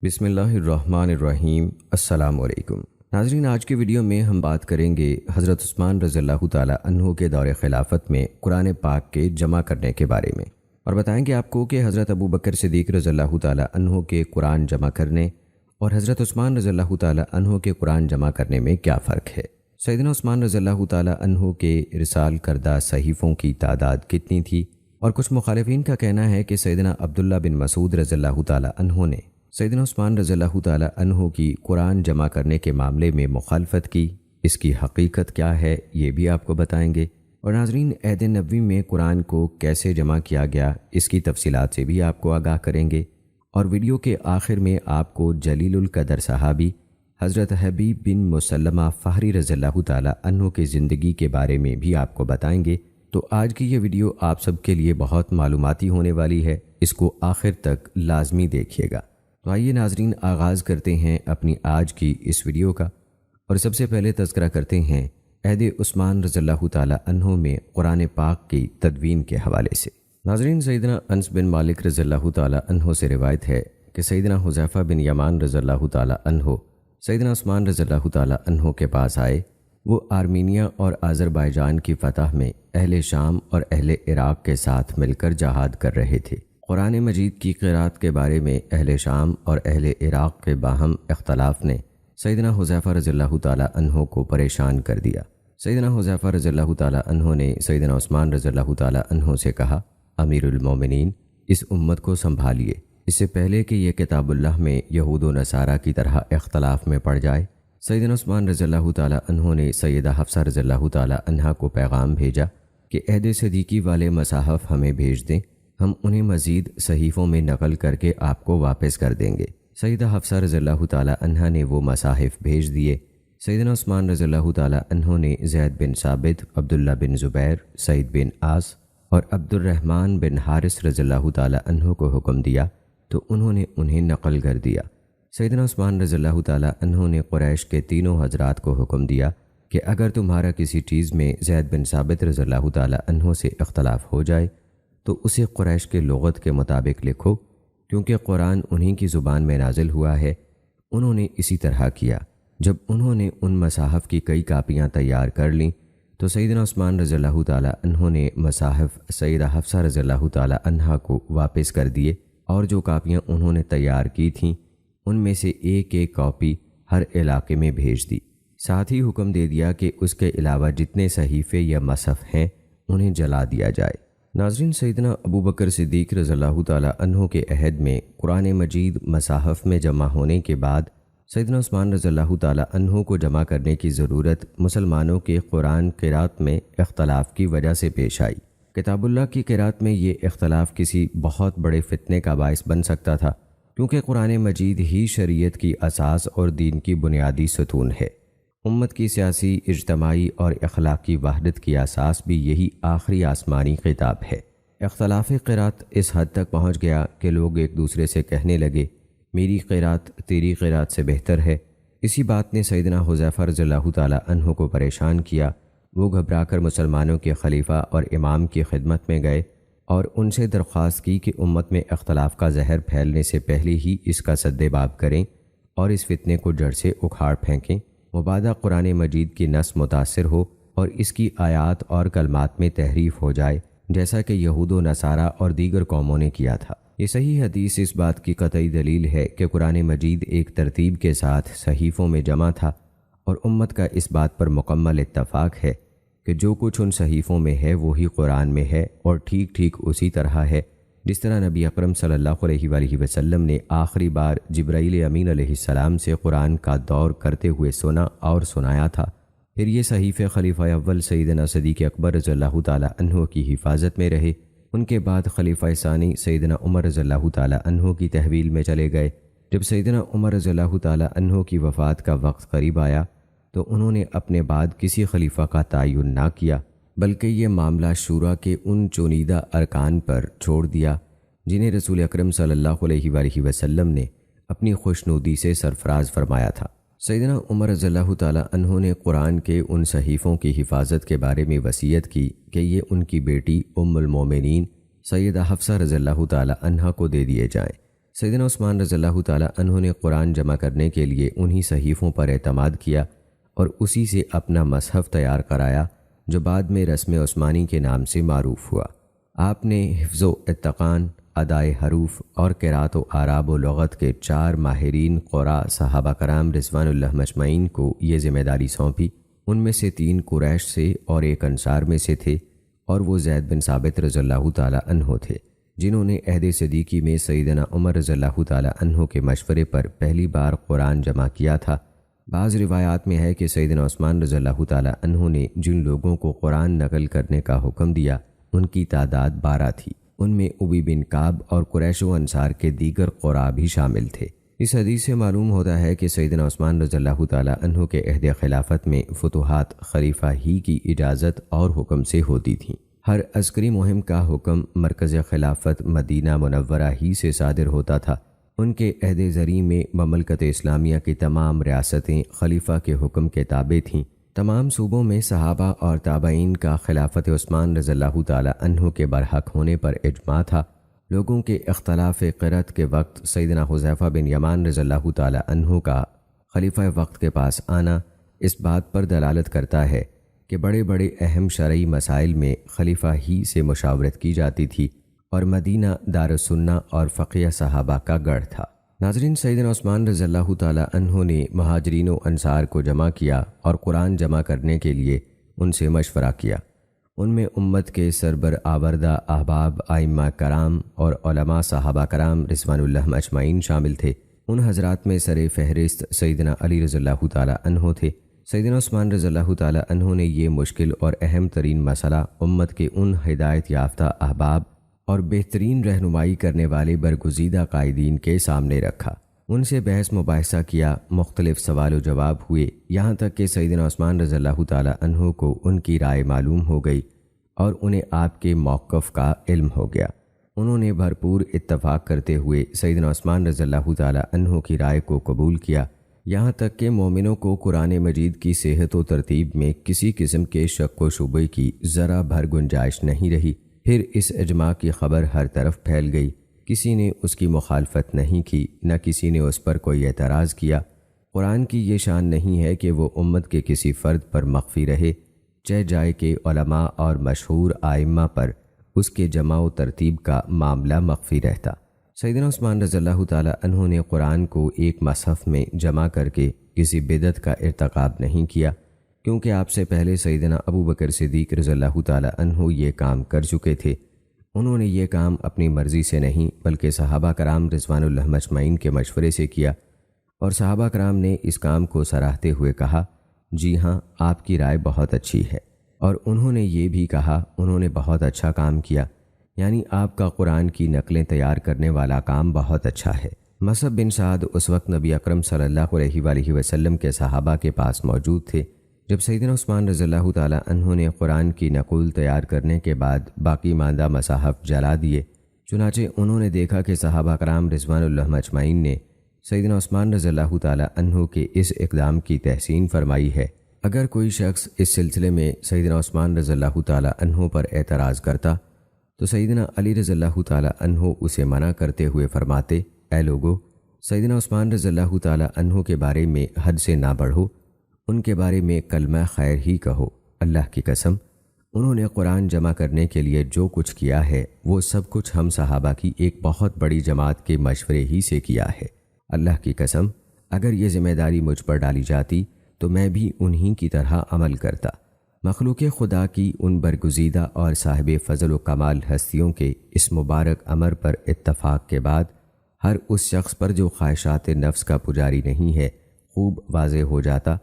بسم اللہ الرحمن الرحیم۔ السلام علیکم ناظرین، آج کی ویڈیو میں ہم بات کریں گے حضرت عثمان رضی اللہ تعالیٰ عنہ کے دور خلافت میں قرآن پاک کے جمع کرنے کے بارے میں، اور بتائیں گے آپ کو کہ حضرت ابو بکر صدیق رضی اللہ تعالیٰ عنہ کے قرآن جمع کرنے اور حضرت عثمان رضی اللہ تعالیٰ عنہ کے قرآن جمع کرنے میں کیا فرق ہے۔ سیدنا عثمان رضی اللہ تعالیٰ عنہ کے رسال کردہ صحیفوں کی تعداد کتنی تھی، اور کچھ مخالفین کا کہنا ہے کہ سیدنا عبداللہ بن مسعود رضی اللہ تعالیٰ عنہ نے سیدنا عثمان رضی اللہ تعالیٰ عنہ کی قرآن جمع کرنے کے معاملے میں مخالفت کی۔ اس کی حقیقت کیا ہے یہ بھی آپ کو بتائیں گے، اور ناظرین عہد نبوی میں قرآن کو کیسے جمع کیا گیا اس کی تفصیلات سے بھی آپ کو آگاہ کریں گے، اور ویڈیو کے آخر میں آپ کو جلیل القدر صحابی حضرت حبیب بن مسلمہ فہری رضی اللہ تعالیٰ عنہ کی زندگی کے بارے میں بھی آپ کو بتائیں گے۔ تو آج کی یہ ویڈیو آپ سب کے لیے بہت معلوماتی ہونے والی ہے، اس کو آخر تک لازمی دیکھیے گا۔ تو آئیے ناظرین آغاز کرتے ہیں اپنی آج کی اس ویڈیو کا، اور سب سے پہلے تذکرہ کرتے ہیں عہد عثمان رضی اللہ تعالیٰ عنہ میں قرآن پاک کی تدوین کے حوالے سے۔ ناظرین سیدنا انس بن مالک رضی اللہ تعالیٰ عنہ سے روایت ہے کہ سیدنا حذیفہ بن یمان رضی اللہ تعالیٰ عنہ سیدنا عثمان رضی اللہ تعالیٰ عنہ کے پاس آئے۔ وہ آرمینیا اور آذربائیجان کی فتح میں اہل شام اور اہل عراق کے ساتھ مل کر جہاد کر رہے تھے۔ قرآن مجید کی قرأت کے بارے میں اہل شام اور اہل عراق کے باہم اختلاف نے سیدنا حذیفہ رضی اللہ تعالیٰ عنہ کو پریشان کر دیا۔ سیدنا حذیفہ رضی اللہ تعالیٰ عنہ نے سیدنا عثمان رضی اللہ تعالیٰ عنہ سے کہا، امیر المومنین، اس امت کو سنبھالیے، اس سے پہلے کہ یہ کتاب اللہ میں یہود و نصارہ کی طرح اختلاف میں پڑ جائے۔ سیدنا عثمان رضی اللہ تعالیٰ عنہ نے سیدہ حفصہ رضی اللہ تعالیٰ عنہا کو پیغام بھیجا کہ عہد صدیقی والے مصاحف ہمیں بھیج دیں، ہم انہیں مزید صحیفوں میں نقل کر کے آپ کو واپس کر دیں گے۔ سیدہ حفصہ رضی اللہ تعالیٰ عنہا نے وہ مصاحف بھیج دیے۔ سیدنا عثمان رضی اللہ تعالیٰ عنہ نے زید بن ثابت، عبداللہ بن زبیر، سعید بن عاص اور عبد الرحمن بن حارث رضی اللہ تعالیٰ عنہ کو حکم دیا تو انہوں نے انہیں نقل کر دیا۔ سیدنا عثمان رضی اللہ تعالیٰ عنہ نے قریش کے تینوں حضرات کو حکم دیا کہ اگر تمہارا کسی چیز میں زید بن ثابت رضی اللہ تعالیٰ عنہ سے اختلاف ہو جائے تو اسے قریش کے لغت کے مطابق لکھو، کیونکہ قرآن انہی کی زبان میں نازل ہوا ہے۔ انہوں نے اسی طرح کیا۔ جب انہوں نے ان مصاحف کی کئی کاپیاں تیار کر لیں تو سیدنا عثمان رضی اللہ تعالیٰ عنہ نے مصاحف سیدہ حفصہ رضی اللہ تعالیٰ عنہا کو واپس کر دیے، اور جو کاپیاں انہوں نے تیار کی تھیں ان میں سے ایک ایک کاپی ہر علاقے میں بھیج دی۔ ساتھ ہی حکم دے دیا کہ اس کے علاوہ جتنے صحیفے یا مصحف ہیں انہیں جلا دیا جائے۔ ناظرین سیدنا ابو بکر صدیق رضی اللہ تعالیٰ عنہ کے عہد میں قرآن مجید مصاحف میں جمع ہونے کے بعد سیدنا عثمان رضی اللہ تعالیٰ عنہ کو جمع کرنے کی ضرورت مسلمانوں کے قرآن قرأت میں اختلاف کی وجہ سے پیش آئی۔ کتاب اللہ کی قرأت میں یہ اختلاف کسی بہت بڑے فتنے کا باعث بن سکتا تھا، کیونکہ قرآن مجید ہی شریعت کی اساس اور دین کی بنیادی ستون ہے۔ امت کی سیاسی، اجتماعی اور اخلاقی وحدت کی اساس بھی یہی آخری آسمانی خطاب ہے۔ اختلاف قرأت اس حد تک پہنچ گیا کہ لوگ ایک دوسرے سے کہنے لگے، میری قرأت تیری قرأت سے بہتر ہے۔ اسی بات نے سیدنا حذیفہ رضی اللہ تعالیٰ عنہ کو پریشان کیا۔ وہ گھبرا کر مسلمانوں کے خلیفہ اور امام کی خدمت میں گئے اور ان سے درخواست کی کہ امت میں اختلاف کا زہر پھیلنے سے پہلے ہی اس کا سدباب کریں اور اس فتنے کو جڑ سے اکھاڑ پھینکیں، مبادا قرآن مجید کی نص متاثر ہو اور اس کی آیات اور کلمات میں تحریف ہو جائے، جیسا کہ یہود و نصارہ اور دیگر قوموں نے کیا تھا۔ یہ صحیح حدیث اس بات کی قطعی دلیل ہے کہ قرآن مجید ایک ترتیب کے ساتھ صحیفوں میں جمع تھا، اور امت کا اس بات پر مکمل اتفاق ہے کہ جو کچھ ان صحیفوں میں ہے وہی قرآن میں ہے، اور ٹھیک ٹھیک اسی طرح ہے جس طرح نبی اکرم صلی اللہ علیہ وآلہ وسلم نے آخری بار جبرائیل امین علیہ السلام سے قرآن کا دور کرتے ہوئے سنا اور سنایا تھا۔ پھر یہ صحیفے خلیفہ اول سیدنا صدیق اکبر رضی اللہ تعالیٰ عنہ کی حفاظت میں رہے۔ ان کے بعد خلیفہ ثانی سیدنا عمر رضی اللہ تعالیٰ عنہ کی تحویل میں چلے گئے۔ جب سیدنا عمر رضی اللہ تعالیٰ عنہ کی وفات کا وقت قریب آیا تو انہوں نے اپنے بعد کسی خلیفہ کا تعین نہ کیا، بلکہ یہ معاملہ شورا کے ان چنیدہ ارکان پر چھوڑ دیا جنہیں رسول اکرم صلی اللہ علیہ وآلہ وسلم نے اپنی خوشنودی سے سرفراز فرمایا تھا۔ سیدنا عمر رضی اللہ تعالیٰ عنہ نے قرآن کے ان صحیفوں کی حفاظت کے بارے میں وصیت کی کہ یہ ان کی بیٹی ام المومنین سیدہ حفصہ رضی اللہ تعالیٰ عنہا کو دے دیے جائیں۔ سیدنا عثمان رضی اللہ تعالیٰ عنہ نے قرآن جمع کرنے کے لیے انہی صحیفوں پر اعتماد کیا اور اسی سے اپنا مصحف تیار کرایا جو بعد میں رسم عثمانی کے نام سے معروف ہوا۔ آپ نے حفظ و اتقان، ادائے حروف اور قرات و اعراب و لغت کے 4 ماہرین قراء صحابہ کرام رضوان اللہ مجمعین کو یہ ذمہ داری سونپی۔ ان میں سے 3 قریش سے اور 1 انصار میں سے تھے، اور وہ زید بن ثابت رضی اللہ تعالیٰ عنہ تھے، جنہوں نے عہد صدیقی میں سیدنا عمر رضی اللہ تعالیٰ عنہ کے مشورے پر پہلی بار قرآن جمع کیا تھا۔ بعض روایات میں ہے کہ سیدنا عثمان رضی اللہ تعالیٰ عنہ نے جن لوگوں کو قرآن نقل کرنے کا حکم دیا ان کی تعداد 12 تھی۔ ان میں ابی بن کعب اور قریش و انصار کے دیگر قراء بھی شامل تھے۔ اس حدیث سے معلوم ہوتا ہے کہ سیدنا عثمان رضی اللہ تعالیٰ عنہ کے عہد خلافت میں فتوحات خلیفہ ہی کی اجازت اور حکم سے ہوتی تھیں۔ ہر عسکری مہم کا حکم مرکز خلافت مدینہ منورہ ہی سے صادر ہوتا تھا۔ ان کے عہد زریں میں مملکت اسلامیہ کی تمام ریاستیں خلیفہ کے حکم کے تابع تھیں۔ تمام صوبوں میں صحابہ اور تابعین کا خلافت عثمان رضی اللہ تعالیٰ عنہ کے برحق ہونے پر اجماع تھا۔ لوگوں کے اختلاف قرأت کے وقت سیدنا حذیفہ بن یمان رضی اللہ تعالیٰ عنہ کا خلیفہ وقت کے پاس آنا اس بات پر دلالت کرتا ہے کہ بڑے بڑے اہم شرعی مسائل میں خلیفہ ہی سے مشاورت کی جاتی تھی، اور مدینہ دار السنہ اور فقیہ صحابہ کا گڑھ تھا۔ ناظرین، سیدنا عثمان رضی اللہ تعالیٰ عنہ نے مہاجرین و انصار کو جمع کیا اور قرآن جمع کرنے کے لیے ان سے مشورہ کیا۔ ان میں امت کے سربر آوردہ احباب، ائمہ کرام اور علماء صحابہ کرام رضوان اللہ اجمعین شامل تھے۔ ان حضرات میں سر فہرست سیدنا علی رضی اللہ تعالیٰ عنہ تھے۔ سیدنا عثمان رضی اللہ تعالیٰ عنہ نے یہ مشکل اور اہم ترین مسئلہ امت کے ان ہدایت یافتہ احباب اور بہترین رہنمائی کرنے والے برگزیدہ قائدین کے سامنے رکھا۔ ان سے بحث مباحثہ کیا، مختلف سوال و جواب ہوئے، یہاں تک کہ سیدنا عثمان رضی اللہ تعالیٰ عنہ کو ان کی رائے معلوم ہو گئی اور انہیں آپ کے موقف کا علم ہو گیا۔ انہوں نے بھرپور اتفاق کرتے ہوئے سیدنا عثمان رضی اللہ تعالیٰ عنہ کی رائے کو قبول کیا، یہاں تک کہ مومنوں کو قرآن مجید کی صحت و ترتیب میں کسی قسم کے شک و شبے کی ذرا بھر گنجائش نہیں رہی۔ پھر اس اجماع کی خبر ہر طرف پھیل گئی، کسی نے اس کی مخالفت نہیں کی، نہ کسی نے اس پر کوئی اعتراض کیا۔ قرآن کی یہ شان نہیں ہے کہ وہ امت کے کسی فرد پر مخفی رہے، چہ جائے کہ علماء اور مشہور ائمہ پر اس کے جمع و ترتیب کا معاملہ مخفی رہتا۔ سیدنا عثمان رضی اللہ تعالیٰ عنہ نے قرآن کو ایک مصحف میں جمع کر کے کسی بدعت کا ارتکاب نہیں کیا، کیونکہ آپ سے پہلے سیدنا ابو بکر صدیق رضی اللہ تعالیٰ عنہ یہ کام کر چکے تھے۔ انہوں نے یہ کام اپنی مرضی سے نہیں بلکہ صحابہ کرام رضوان اللہ مجمعین کے مشورے سے کیا، اور صحابہ کرام نے اس کام کو سراہتے ہوئے کہا، جی ہاں، آپ کی رائے بہت اچھی ہے، اور انہوں نے یہ بھی کہا، انہوں نے بہت اچھا کام کیا، یعنی آپ کا قرآن کی نقلیں تیار کرنے والا کام بہت اچھا ہے۔ مصعب بن سعد اس وقت نبی اکرم صلی اللہ علیہ وآلہ وسلم کے صحابہ کے پاس موجود تھے جب سیدنا عثمان رضی اللہ تعالیٰ عنہ نے قرآن کی نقول تیار کرنے کے بعد باقی ماندہ مصاحف جلا دیے۔ چنانچہ انہوں نے دیکھا کہ صحابہ کرام رضوان اللہ اجمعین نے سیدنا عثمان رضی اللہ تعالیٰ عنہ کے اس اقدام کی تحسین فرمائی ہے۔ اگر کوئی شخص اس سلسلے میں سیدنا عثمان رضی اللہ تعالیٰ عنہ پر اعتراض کرتا تو سیدنا علی رضی اللہ تعالیٰ عنہ اسے منع کرتے ہوئے فرماتے، اے لوگو، سیدنا عثمان رضی اللہ تعالیٰ عنہ کے بارے میں حد سے نہ بڑھو، ان کے بارے میں کلمہ خیر ہی کہو۔ اللہ کی قسم، انہوں نے قرآن جمع کرنے کے لیے جو کچھ کیا ہے وہ سب کچھ ہم صحابہ کی ایک بہت بڑی جماعت کے مشورے ہی سے کیا ہے۔ اللہ کی قسم، اگر یہ ذمہ داری مجھ پر ڈالی جاتی تو میں بھی انہی کی طرح عمل کرتا۔ مخلوق خدا کی ان برگزیدہ اور صاحب فضل و کمال ہستیوں کے اس مبارک امر پر اتفاق کے بعد ہر اس شخص پر جو خواہشات نفس کا پجاری نہیں ہے خوب واضح ہو جاتا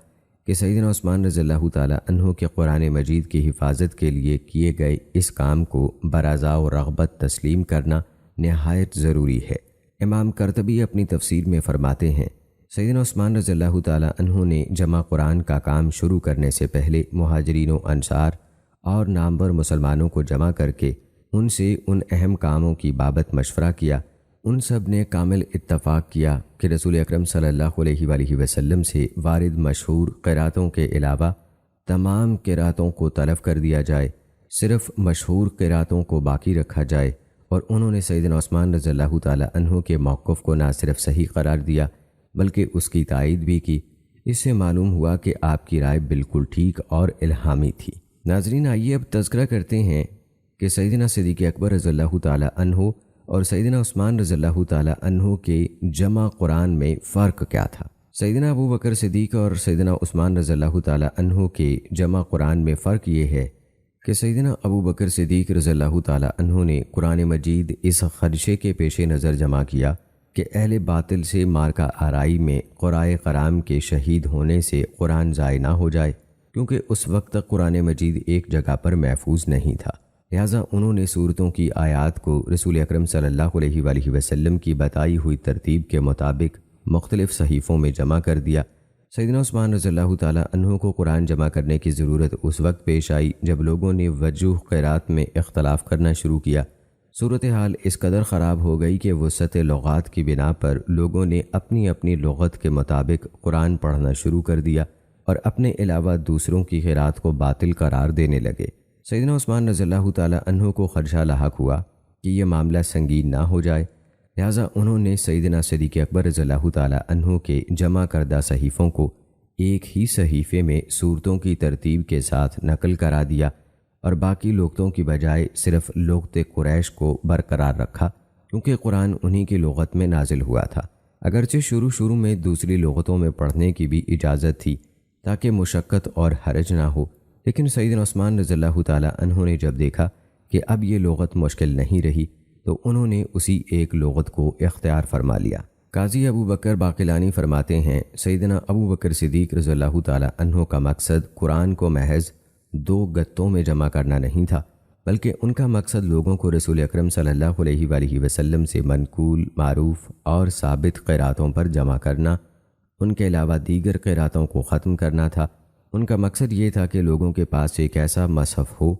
کہ سیدنا عثمان رضی اللہ تعالیٰ عنہ کے قرآن مجید کی حفاظت کے لیے کیے گئے اس کام کو برضا و رغبت تسلیم کرنا نہایت ضروری ہے۔ امام قرطبی اپنی تفسیر میں فرماتے ہیں، سیدنا عثمان رضی اللہ تعالیٰ عنہ نے جمع قرآن کا کام شروع کرنے سے پہلے مہاجرین و انصار اور نامور مسلمانوں کو جمع کر کے ان سے ان اہم کاموں کی بابت مشورہ کیا۔ ان سب نے کامل اتفاق کیا کہ رسول اکرم صلی اللہ علیہ وآلہ وسلم سے وارد مشہور قراتوں کے علاوہ تمام قراتوں کو تلف کر دیا جائے، صرف مشہور قراتوں کو باقی رکھا جائے اور انہوں نے سیدنا عثمان رضی اللہ تعالی عنہ کے موقف کو نہ صرف صحیح قرار دیا بلکہ اس کی تائید بھی کی۔ اس سے معلوم ہوا کہ آپ کی رائے بالکل ٹھیک اور الہامی تھی۔ ناظرین، آئیے اب تذکرہ کرتے ہیں کہ سیدنا صدیق اکبر رضی اللہ تعالی عنہ اور سیدنا عثمان رضی اللہ تعالی عنہ کے جمع قرآن میں فرق کیا تھا۔ سیدنا ابو بکر صدیق اور سیدنا عثمان رضی اللہ تعالی عنہ کے جمع قرآن میں فرق یہ ہے کہ سیدنا ابو بکر صدیق رضی اللہ تعالی عنہ نے قرآن مجید اس خدشے کے پیش نظر جمع کیا کہ اہل باطل سے مارکہ آرائی میں قرائے کرام کے شہید ہونے سے قرآن ضائع نہ ہو جائے، کیونکہ اس وقت تک قرآن مجید ایک جگہ پر محفوظ نہیں تھا۔ لہٰذا انہوں نے صورتوں کی آیات کو رسول اکرم صلی اللہ علیہ وآلہ وسلم کی بتائی ہوئی ترتیب کے مطابق مختلف صحیفوں میں جمع کر دیا۔ سیدنا عثمان رضی اللہ تعالی عنہ کو قرآن جمع کرنے کی ضرورت اس وقت پیش آئی جب لوگوں نے وجوہ قرات میں اختلاف کرنا شروع کیا۔ صورتحال اس قدر خراب ہو گئی کہ وسعت لغات کی بنا پر لوگوں نے اپنی اپنی لغت کے مطابق قرآن پڑھنا شروع کر دیا اور اپنے علاوہ دوسروں کی قرات کو باطل قرار دینے لگے۔ سیدنا عثمان رضی اللہ تعالی عنہ کو خدشہ لاحق ہوا کہ یہ معاملہ سنگین نہ ہو جائے، لہٰذا انہوں نے سیدنا صدیق اکبر رضی اللہ تعالی عنہ کے جمع کردہ صحیفوں کو ایک ہی صحیفے میں صورتوں کی ترتیب کے ساتھ نقل کرا دیا اور باقی لغتوں کی بجائے صرف لغت قریش کو برقرار رکھا، کیونکہ قرآن انہی کی لغت میں نازل ہوا تھا۔ اگرچہ شروع میں دوسری لغتوں میں پڑھنے کی بھی اجازت تھی تاکہ مشقت اور حرج نہ ہو، لیکن سیدنا عثمان رضی اللہ تعالی عنہ نے جب دیکھا کہ اب یہ لغت مشکل نہیں رہی تو انہوں نے اسی ایک لغت کو اختیار فرما لیا۔ قاضی ابو بکر باقلانی فرماتے ہیں، سیدنا ابو بکر صدیق رضی اللہ تعالی عنہ کا مقصد قرآن کو محض 2 گتوں میں جمع کرنا نہیں تھا، بلکہ ان کا مقصد لوگوں کو رسول اکرم صلی اللہ علیہ وآلہ وسلم سے منقول، معروف اور ثابت قراتوں پر جمع کرنا، ان کے علاوہ دیگر قراتوں کو ختم کرنا تھا۔ ان کا مقصد یہ تھا کہ لوگوں کے پاس ایک ایسا مصحف ہو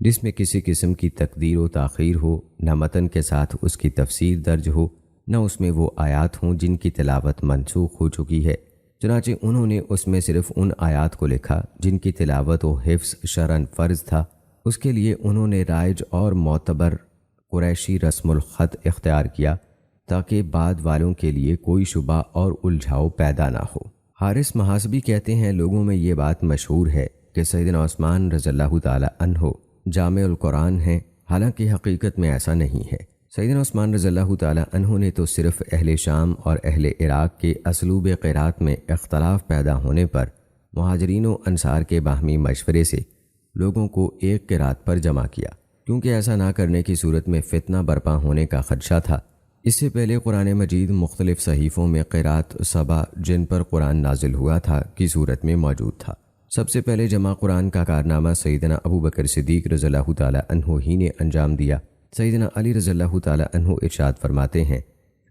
جس میں کسی قسم کی تقدیر و تاخیر ہو، نہ متن کے ساتھ اس کی تفسیر درج ہو، نہ اس میں وہ آیات ہوں جن کی تلاوت منسوخ ہو چکی ہے۔ چنانچہ انہوں نے اس میں صرف ان آیات کو لکھا جن کی تلاوت و حفظ شرعاً فرض تھا۔ اس کے لیے انہوں نے رائج اور معتبر قریشی رسم الخط اختیار کیا تاکہ بعد والوں کے لیے کوئی شبہ اور الجھاؤ پیدا نہ ہو۔ حارث محاسبی کہتے ہیں، لوگوں میں یہ بات مشہور ہے کہ سیدنا عثمان رضی اللہ تعالی عنہ جامع القرآن ہیں، حالانکہ حقیقت میں ایسا نہیں ہے۔ سیدنا عثمان رضی اللہ تعالی عنہ نے تو صرف اہل شام اور اہل عراق کے اسلوب قرات میں اختلاف پیدا ہونے پر مہاجرین و انصار کے باہمی مشورے سے لوگوں کو ایک قرات پر جمع کیا، کیونکہ ایسا نہ کرنے کی صورت میں فتنہ برپا ہونے کا خدشہ تھا۔ اس سے پہلے قرآن مجید مختلف صحیفوں میں قرات سبع جن پر قرآن نازل ہوا تھا کی صورت میں موجود تھا۔ سب سے پہلے جمع قرآن کا کارنامہ سیدنا ابو بکر صدیق رضی اللہ تعالی عنہ ہی نے انجام دیا۔ سیدنا علی رضی اللہ تعالی عنہ ارشاد فرماتے ہیں،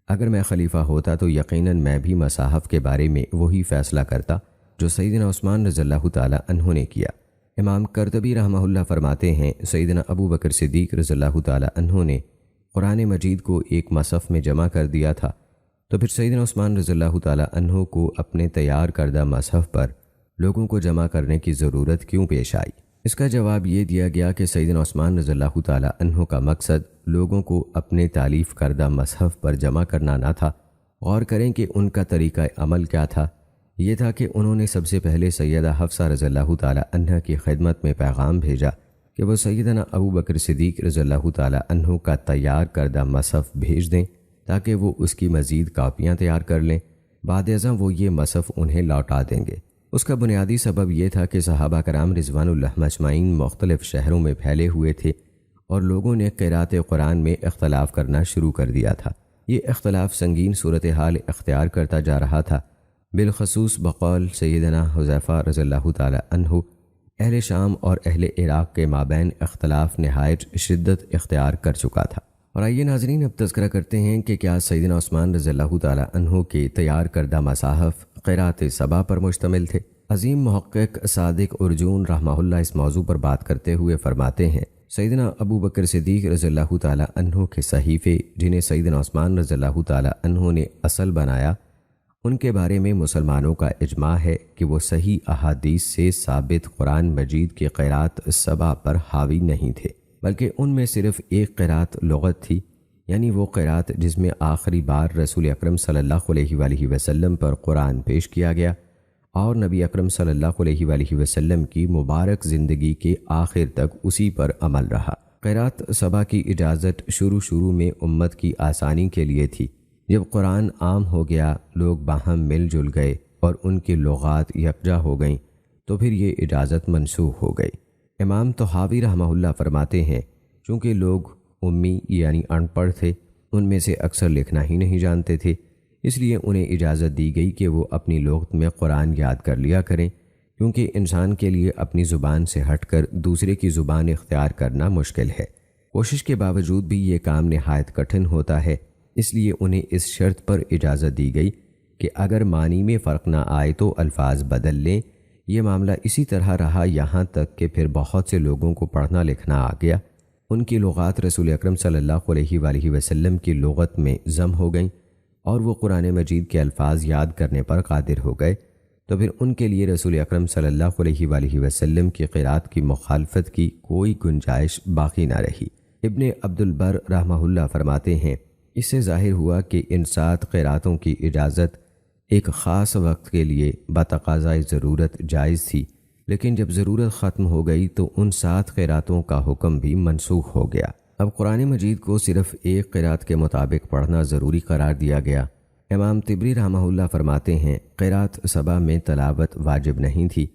اگر میں خلیفہ ہوتا تو یقیناً میں بھی مصاحف کے بارے میں وہی فیصلہ کرتا جو سیدنا عثمان رضی اللہ تعالی عنہ نے کیا۔ امام قرطبی رحمہ اللہ فرماتے ہیں، سیدنا ابو بکر صدیق رضی اللہ تعالی عنہ نے قرآن مجید کو ایک مصحف میں جمع کر دیا تھا، تو پھر سیدنا عثمان رضی اللہ تعالی عنہ کو اپنے تیار کردہ مصحف پر لوگوں کو جمع کرنے کی ضرورت کیوں پیش آئی؟ اس کا جواب یہ دیا گیا کہ سیدنا عثمان رضی اللہ تعالی عنہ کا مقصد لوگوں کو اپنے تالیف کردہ مصحف پر جمع کرنا نہ تھا۔ غور کریں کہ ان کا طریقہ عمل کیا تھا۔ یہ تھا کہ انہوں نے سب سے پہلے سیدہ حفصہ رضی اللہ تعالی عنہ کی خدمت میں پیغام بھیجا کہ وہ سیدنا ابو بکر صدیق رضی اللہ تعالی عنہ کا تیار کردہ مصحف بھیج دیں تاکہ وہ اس کی مزید کاپیاں تیار کر لیں۔ بعد ازاں وہ یہ مصحف انہیں لوٹا دیں گے۔ اس کا بنیادی سبب یہ تھا کہ صحابہ کرام رضوان اللہ مجمعین مختلف شہروں میں پھیلے ہوئے تھے اور لوگوں نے قرات قرآن میں اختلاف کرنا شروع کر دیا تھا۔ یہ اختلاف سنگین صورتحال اختیار کرتا جا رہا تھا، بالخصوص بقول سیدنا حذیفہ رضی اللہ تعالی عنہ۔ اہل شام اور اہل عراق کے مابین اختلاف نہایت شدت اختیار کر چکا تھا۔ اور آئیے ناظرین اب تذکرہ کرتے ہیں کہ کیا سیدنا عثمان رضی اللہ تعالی عنہ کے تیار کردہ مصاحف قرات سبع پر مشتمل تھے؟ عظیم محقق صادق ارجون رحمہ اللہ اس موضوع پر بات کرتے ہوئے فرماتے ہیں، سیدنا ابو بکر صدیق رضی اللہ تعالی عنہ کے صحیفے جنہیں سیدنا عثمان رضی اللہ تعالی عنہ نے اصل بنایا، ان کے بارے میں مسلمانوں کا اجماع ہے کہ وہ صحیح احادیث سے ثابت قرآن مجید کے قرات سبع پر حاوی نہیں تھے، بلکہ ان میں صرف ایک قرات لغت تھی، یعنی وہ قرات جس میں آخری بار رسول اکرم صلی اللہ علیہ وآلہ وسلم پر قرآن پیش کیا گیا اور نبی اکرم صلی اللہ علیہ وآلہ وسلم کی مبارک زندگی کے آخر تک اسی پر عمل رہا۔ قرات سبا کی اجازت شروع میں امت کی آسانی کے لیے تھی۔ جب قرآن عام ہو گیا، لوگ باہم مل جل گئے اور ان کی لغات یکجا ہو گئیں، تو پھر یہ اجازت منسوخ ہو گئی۔ امام طحاوی رحمہ اللہ فرماتے ہیں، چونکہ لوگ امی یعنی ان پڑھ تھے، ان میں سے اکثر لکھنا ہی نہیں جانتے تھے، اس لیے انہیں اجازت دی گئی کہ وہ اپنی لغت میں قرآن یاد کر لیا کریں، کیونکہ انسان کے لیے اپنی زبان سے ہٹ کر دوسرے کی زبان اختیار کرنا مشکل ہے۔ کوشش کے باوجود بھی یہ کام نہایت کٹھن ہوتا ہے، اس لیے انہیں اس شرط پر اجازت دی گئی کہ اگر معنی میں فرق نہ آئے تو الفاظ بدل لیں۔ یہ معاملہ اسی طرح رہا یہاں تک کہ پھر بہت سے لوگوں کو پڑھنا لکھنا آ گیا، ان کی لغات رسول اکرم صلی اللہ علیہ وآلہ وسلم کی لغت میں ضم ہو گئیں اور وہ قرآن مجید کے الفاظ یاد کرنے پر قادر ہو گئے، تو پھر ان کے لیے رسول اکرم صلی اللہ علیہ وآلہ وسلم کی قرات کی مخالفت کی کوئی گنجائش باقی نہ رہی۔ ابن عبد البر رحمہ اللہ فرماتے ہیں، اس سے ظاہر ہوا کہ ان 7 قراتوں کی اجازت ایک خاص وقت کے لیے بتقاضائے ضرورت جائز تھی، لیکن جب ضرورت ختم ہو گئی تو ان 7 قراتوں کا حکم بھی منسوخ ہو گیا۔ اب قرآن مجید کو صرف ایک قرات کے مطابق پڑھنا ضروری قرار دیا گیا۔ امام طبری رحمہ اللہ فرماتے ہیں، قرات سبا میں تلاوت واجب نہیں تھی،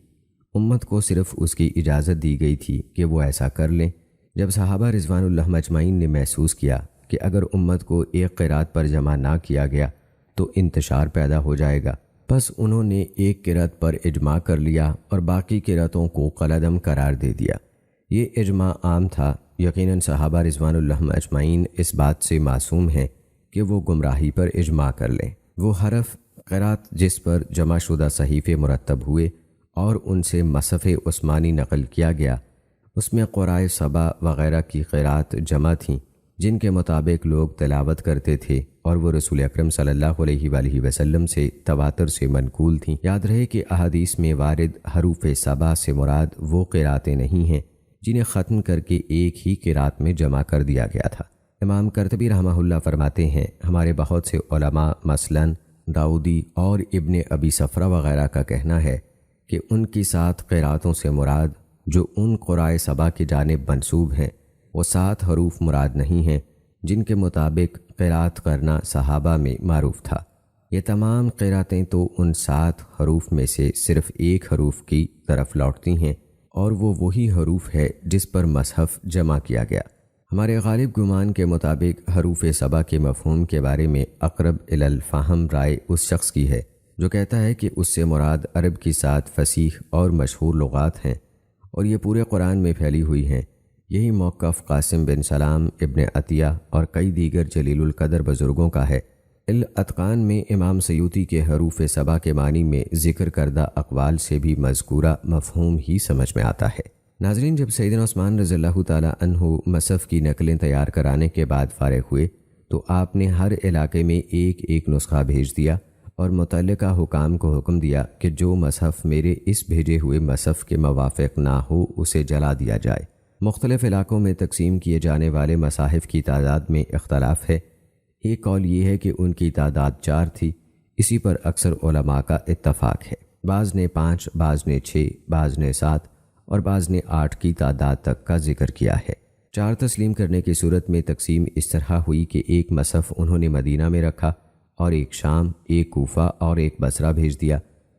امت کو صرف اس کی اجازت دی گئی تھی کہ وہ ایسا کر لیں۔ جب صحابہ رضوان اللہ مجمعین نے محسوس کیا کہ اگر امت کو ایک قرات پر جمع نہ کیا گیا تو انتشار پیدا ہو جائے گا، بس انہوں نے ایک قرات پر اجماع کر لیا اور باقی قراتوں کو قلعدم قرار دے دیا۔ یہ اجماع عام تھا، یقیناً صحابہ رضوان اللہ اجمعین اس بات سے معصوم ہیں کہ وہ گمراہی پر اجماع کر لیں۔ وہ حرف قرات جس پر جمع شدہ صحیفے مرتب ہوئے اور ان سے مصحف عثمانی نقل کیا گیا، اس میں قرائے سبا وغیرہ کی قرات جمع تھیں جن کے مطابق لوگ تلاوت کرتے تھے اور وہ رسول اکرم صلی اللہ علیہ وآلہ وسلم سے تواتر سے منقول تھیں۔ یاد رہے کہ احادیث میں وارد حروف سبا سے مراد وہ قراتیں نہیں ہیں جنہیں ختم کر کے ایک ہی قرات میں جمع کر دیا گیا تھا۔ امام قرطبی رحمہ اللہ فرماتے ہیں، ہمارے بہت سے علماء مثلاً داؤدی اور ابن ابی صفرہ وغیرہ کا کہنا ہے کہ ان کی 7 قراتوں سے مراد جو ان قرائے سبا کی جانب منسوب ہیں وہ 7 حروف مراد نہیں ہیں جن کے مطابق قرات کرنا صحابہ میں معروف تھا۔ یہ تمام قراتیں تو ان 7 حروف میں سے صرف ایک حروف کی طرف لوٹتی ہیں اور وہ وہی حروف ہے جس پر مصحف جمع کیا گیا۔ ہمارے غالب گمان کے مطابق حروف سبا کے مفہوم کے بارے میں اقرب الی الفہم رائے اس شخص کی ہے جو کہتا ہے کہ اس سے مراد عرب کی 7 فصیح اور مشہور لغات ہیں اور یہ پورے قرآن میں پھیلی ہوئی ہیں۔ یہی موقف قاسم بن سلام، ابن عطیہ اور کئی دیگر جلیل القدر بزرگوں کا ہے۔ الاتقان میں امام سیوطی کے حروف سبا کے معنی میں ذکر کردہ اقوال سے بھی مذکورہ مفہوم ہی سمجھ میں آتا ہے۔ ناظرین، جب سیدنا عثمان رضی اللہ تعالیٰ عنہ مصحف کی نقلیں تیار کرانے کے بعد فارغ ہوئے تو آپ نے ہر علاقے میں ایک نسخہ بھیج دیا اور متعلقہ حکام کو حکم دیا کہ جو مصحف میرے اس بھیجے ہوئے مصحف کے موافق نہ ہو اسے جلا دیا جائے۔ مختلف علاقوں میں تقسیم کیے جانے والے مصاحف کی تعداد میں اختلاف ہے۔ ایک قول یہ ہے کہ ان کی تعداد 4 تھی، اسی پر اکثر علماء کا اتفاق ہے۔ بعض نے 5، بعض نے 6، بعض نے 7 اور بعض نے 8 کی تعداد تک کا ذکر کیا ہے۔ 4 تسلیم کرنے کی صورت میں تقسیم اس طرح ہوئی کہ ایک مصحف انہوں نے مدینہ میں رکھا اور ایک شام، ایک کوفہ اور ایک بصرہ بھیج دیا۔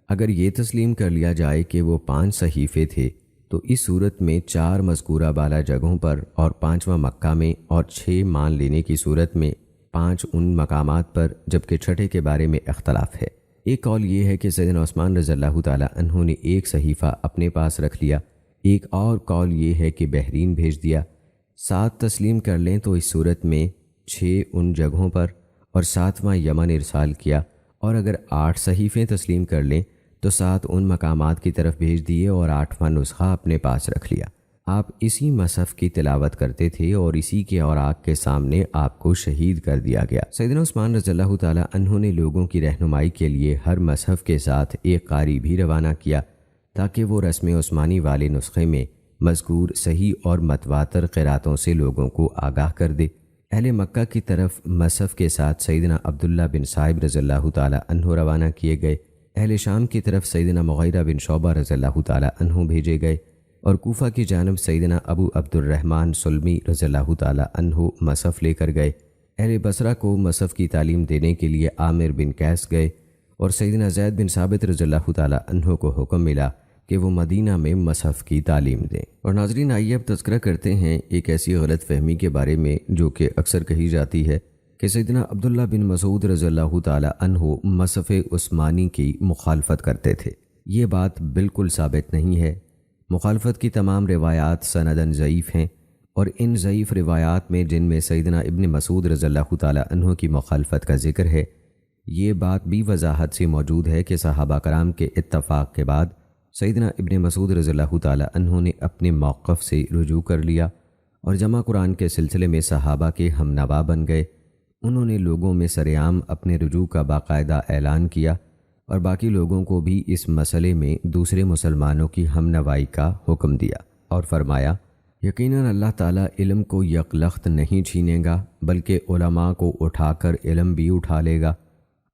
اگر یہ تسلیم کر لیا جائے کہ وہ 5 صحیفے تھے تو اس صورت میں 4 مذکورہ بالا جگہوں پر اور 5واں مکہ میں اور 6 مان لینے کی صورت میں 5 ان مقامات پر، جبکہ چھٹے کے بارے میں اختلاف ہے۔ ایک قول یہ ہے کہ سیدنا عثمان رضی اللہ تعالیٰ عنہ نے ایک صحیفہ اپنے پاس رکھ لیا، ایک اور قول یہ ہے کہ بحرین بھیج دیا۔ 7 تسلیم کر لیں تو اس صورت میں 6 ان جگہوں پر اور 7واں یمن ارسال کیا، اور اگر 8 صحیفیں تسلیم کر لیں تو 7 ان مقامات کی طرف بھیج دیے اور 8واں نسخہ اپنے پاس رکھ لیا۔ آپ اسی مصحف کی تلاوت کرتے تھے اور اسی کے اوراق کے سامنے آپ کو شہید کر دیا گیا۔ سیدنا عثمان رضی اللہ تعالیٰ عنہ نے لوگوں کی رہنمائی کے لیے ہر مصحف کے ساتھ ایک قاری بھی روانہ کیا تاکہ وہ رسم عثمانی والے نسخے میں مذکور صحیح اور متواتر قراتوں سے لوگوں کو آگاہ کر دے۔ اہل مکہ کی طرف مصحف کے ساتھ سیدنا عبداللہ بن صائب رضی اللہ تعالی عنہ روانہ کیے گئے۔ اہل شام کی طرف سیدنا مغیرہ بن شعبہ رضی اللہ تعالی عنہ بھیجے گئے، اور کوفہ کی جانب سیدنا ابو عبد الرحمن سلمی رضی اللہ تعالی عنہ مصحف لے کر گئے۔ اہل بصرہ کو مصحف کی تعلیم دینے کے لیے عامر بن قیس گئے، اور سیدنا زید بن ثابت رضی اللہ تعالی عنہ کو حکم ملا کہ وہ مدینہ میں مصحف کی تعلیم دیں۔ اور ناظرین، آئیے اب تذکرہ کرتے ہیں ایک ایسی غلط فہمی کے بارے میں جو کہ اکثر کہی جاتی ہے کہ سیدنا عبداللہ بن مسعود رضی اللہ تعالی عنہ مصحف عثمانی کی مخالفت کرتے تھے۔ یہ بات بالکل ثابت نہیں ہے۔ مخالفت کی تمام روایات سنداً ضعیف ہیں، اور ان ضعیف روایات میں جن میں سیدنا ابن مسعود رضی اللہ تعالی عنہ کی مخالفت کا ذکر ہے، یہ بات بھی وضاحت سے موجود ہے کہ صحابہ کرام کے اتفاق کے بعد سیدنا ابن مسعود رضی اللہ تعالی عنہ نے اپنے موقف سے رجوع کر لیا اور جمع قرآن کے سلسلے میں صحابہ کے ہم نوا بن گئے۔ انہوں نے لوگوں میں سرعام اپنے رجوع کا باقاعدہ اعلان کیا اور باقی لوگوں کو بھی اس مسئلے میں دوسرے مسلمانوں کی ہم نوائی کا حکم دیا، اور فرمایا یقیناً اللہ تعالیٰ علم کو یکلخت نہیں چھینے گا، بلکہ علماء کو اٹھا کر علم بھی اٹھا لے گا۔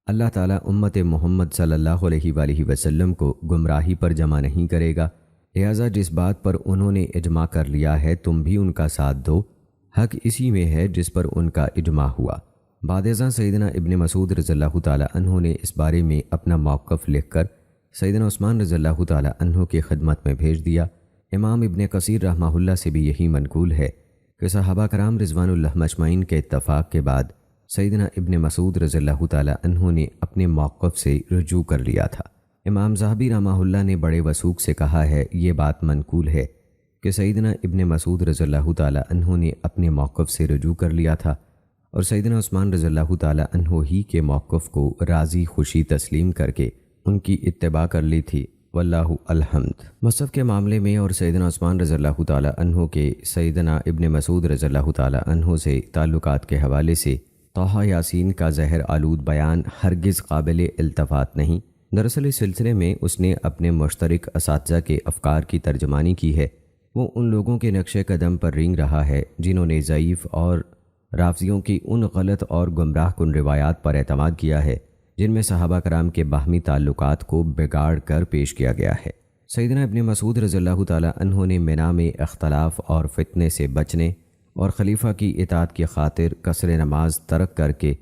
اللہ تعالیٰ امت محمد صلی اللہ علیہ وآلہ وسلم کو گمراہی پر جمع نہیں کرے گا، لہٰذا جس بات پر انہوں نے اجماع کر لیا ہے تم بھی ان کا ساتھ دو، حق اسی میں ہے جس پر ان کا اجماع ہوا۔ بعد ازاں سیدنا ابن مسعود رضی اللہ تعالی عنہ نے اس بارے میں اپنا موقف لکھ کر سیدنا عثمان رضی اللہ تعالی عنہ کی خدمت میں بھیج دیا۔ امام ابن کثیر رحمہ اللہ سے بھی یہی منقول ہے کہ صحابہ کرام رضوان اللہ مجمعین کے اتفاق کے بعد سیدنا ابن مسعود رضی اللہ تعالی عنہ نے اپنے موقف سے رجوع کر لیا تھا۔ امام ذہبی رحمہ اللہ نے بڑے وثوق سے کہا ہے یہ بات منقول ہے کہ سیدنا ابن مسعود رضی اللہ تعالی عنہ نے اپنے موقف سے رجوع کر لیا تھا، اور سیدنا عثمان رضی اللہ تعالی عنہ ہی کے موقف کو راضی خوشی تسلیم کر کے ان کی اتباع کر لی تھی، واللہ الحمد۔ مصحف کے معاملے میں اور سیدنا عثمان رضی اللہ تعالی عنہ کے سیدنا ابن مسعود رضی اللہ تعالی عنہ سے تعلقات کے حوالے سے طٰہٰ یاسین کا زہر آلود بیان ہرگز قابل التفات نہیں۔ دراصل اس سلسلے میں اس نے اپنے مشترک اساتذہ کے افکار کی ترجمانی کی ہے۔ وہ ان لوگوں کے نقش قدم پر رینگ رہا ہے جنہوں نے ضعیف اور رافضیوں کی ان غلط اور گمراہ کن روایات پر اعتماد کیا ہے جن میں صحابہ کرام کے باہمی تعلقات کو بگاڑ کر پیش کیا گیا ہے۔ سیدنا ابن مسعود رضی اللہ تعالی عنہ نے مینا میں اختلاف اور فتنے سے بچنے اور خلیفہ کی اطاعت کی خاطر قصر نماز ترک کر کے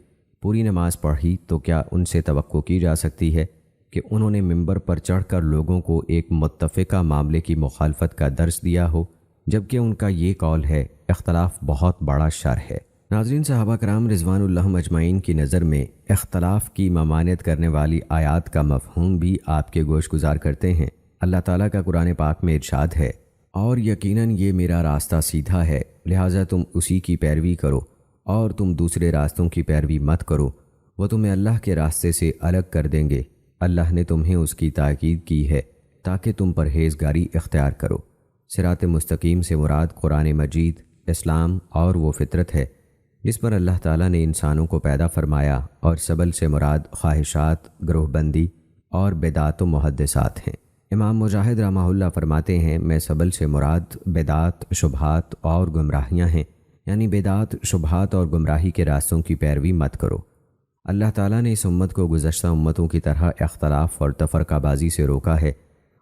پوری نماز پڑھی، تو کیا ان سے توقع کی جا سکتی ہے کہ انہوں نے منبر پر چڑھ کر لوگوں کو ایک متفقہ معاملے کی مخالفت کا درس دیا ہو، جبکہ ان کا یہ قول ہے اختلاف بہت بڑا شر ہے۔ ناظرین، صحابہ کرام رضوان اللہ مجمعین کی نظر میں اختلاف کی ممانعت کرنے والی آیات کا مفہوم بھی آپ کے گوش گزار کرتے ہیں۔ اللہ تعالیٰ کا قرآن پاک میں ارشاد ہے، اور یقیناً یہ میرا راستہ سیدھا ہے، لہٰذا تم اسی کی پیروی کرو اور تم دوسرے راستوں کی پیروی مت کرو، وہ تمہیں اللہ کے راستے سے الگ کر دیں گے۔ اللہ نے تمہیں اس کی تاکید کی ہے تاکہ تم پرہیزگاری اختیار کرو۔ صراط مستقیم سے مراد قرآن مجید، اسلام اور وہ فطرت ہے جس پر اللہ تعالیٰ نے انسانوں کو پیدا فرمایا، اور سبل سے مراد خواہشات، گروہ بندی اور بدعات و محدثات ہیں۔ امام مجاہد رحمہ اللہ فرماتے ہیں میں سبل سے مراد بدعات، شبہات اور گمراہیاں ہیں، یعنی بدعات، شبہات اور گمراہی کے راستوں کی پیروی مت کرو۔ اللہ تعالیٰ نے اس امت کو گزشتہ امتوں کی طرح اختلاف اور تفرقہ بازی سے روکا ہے،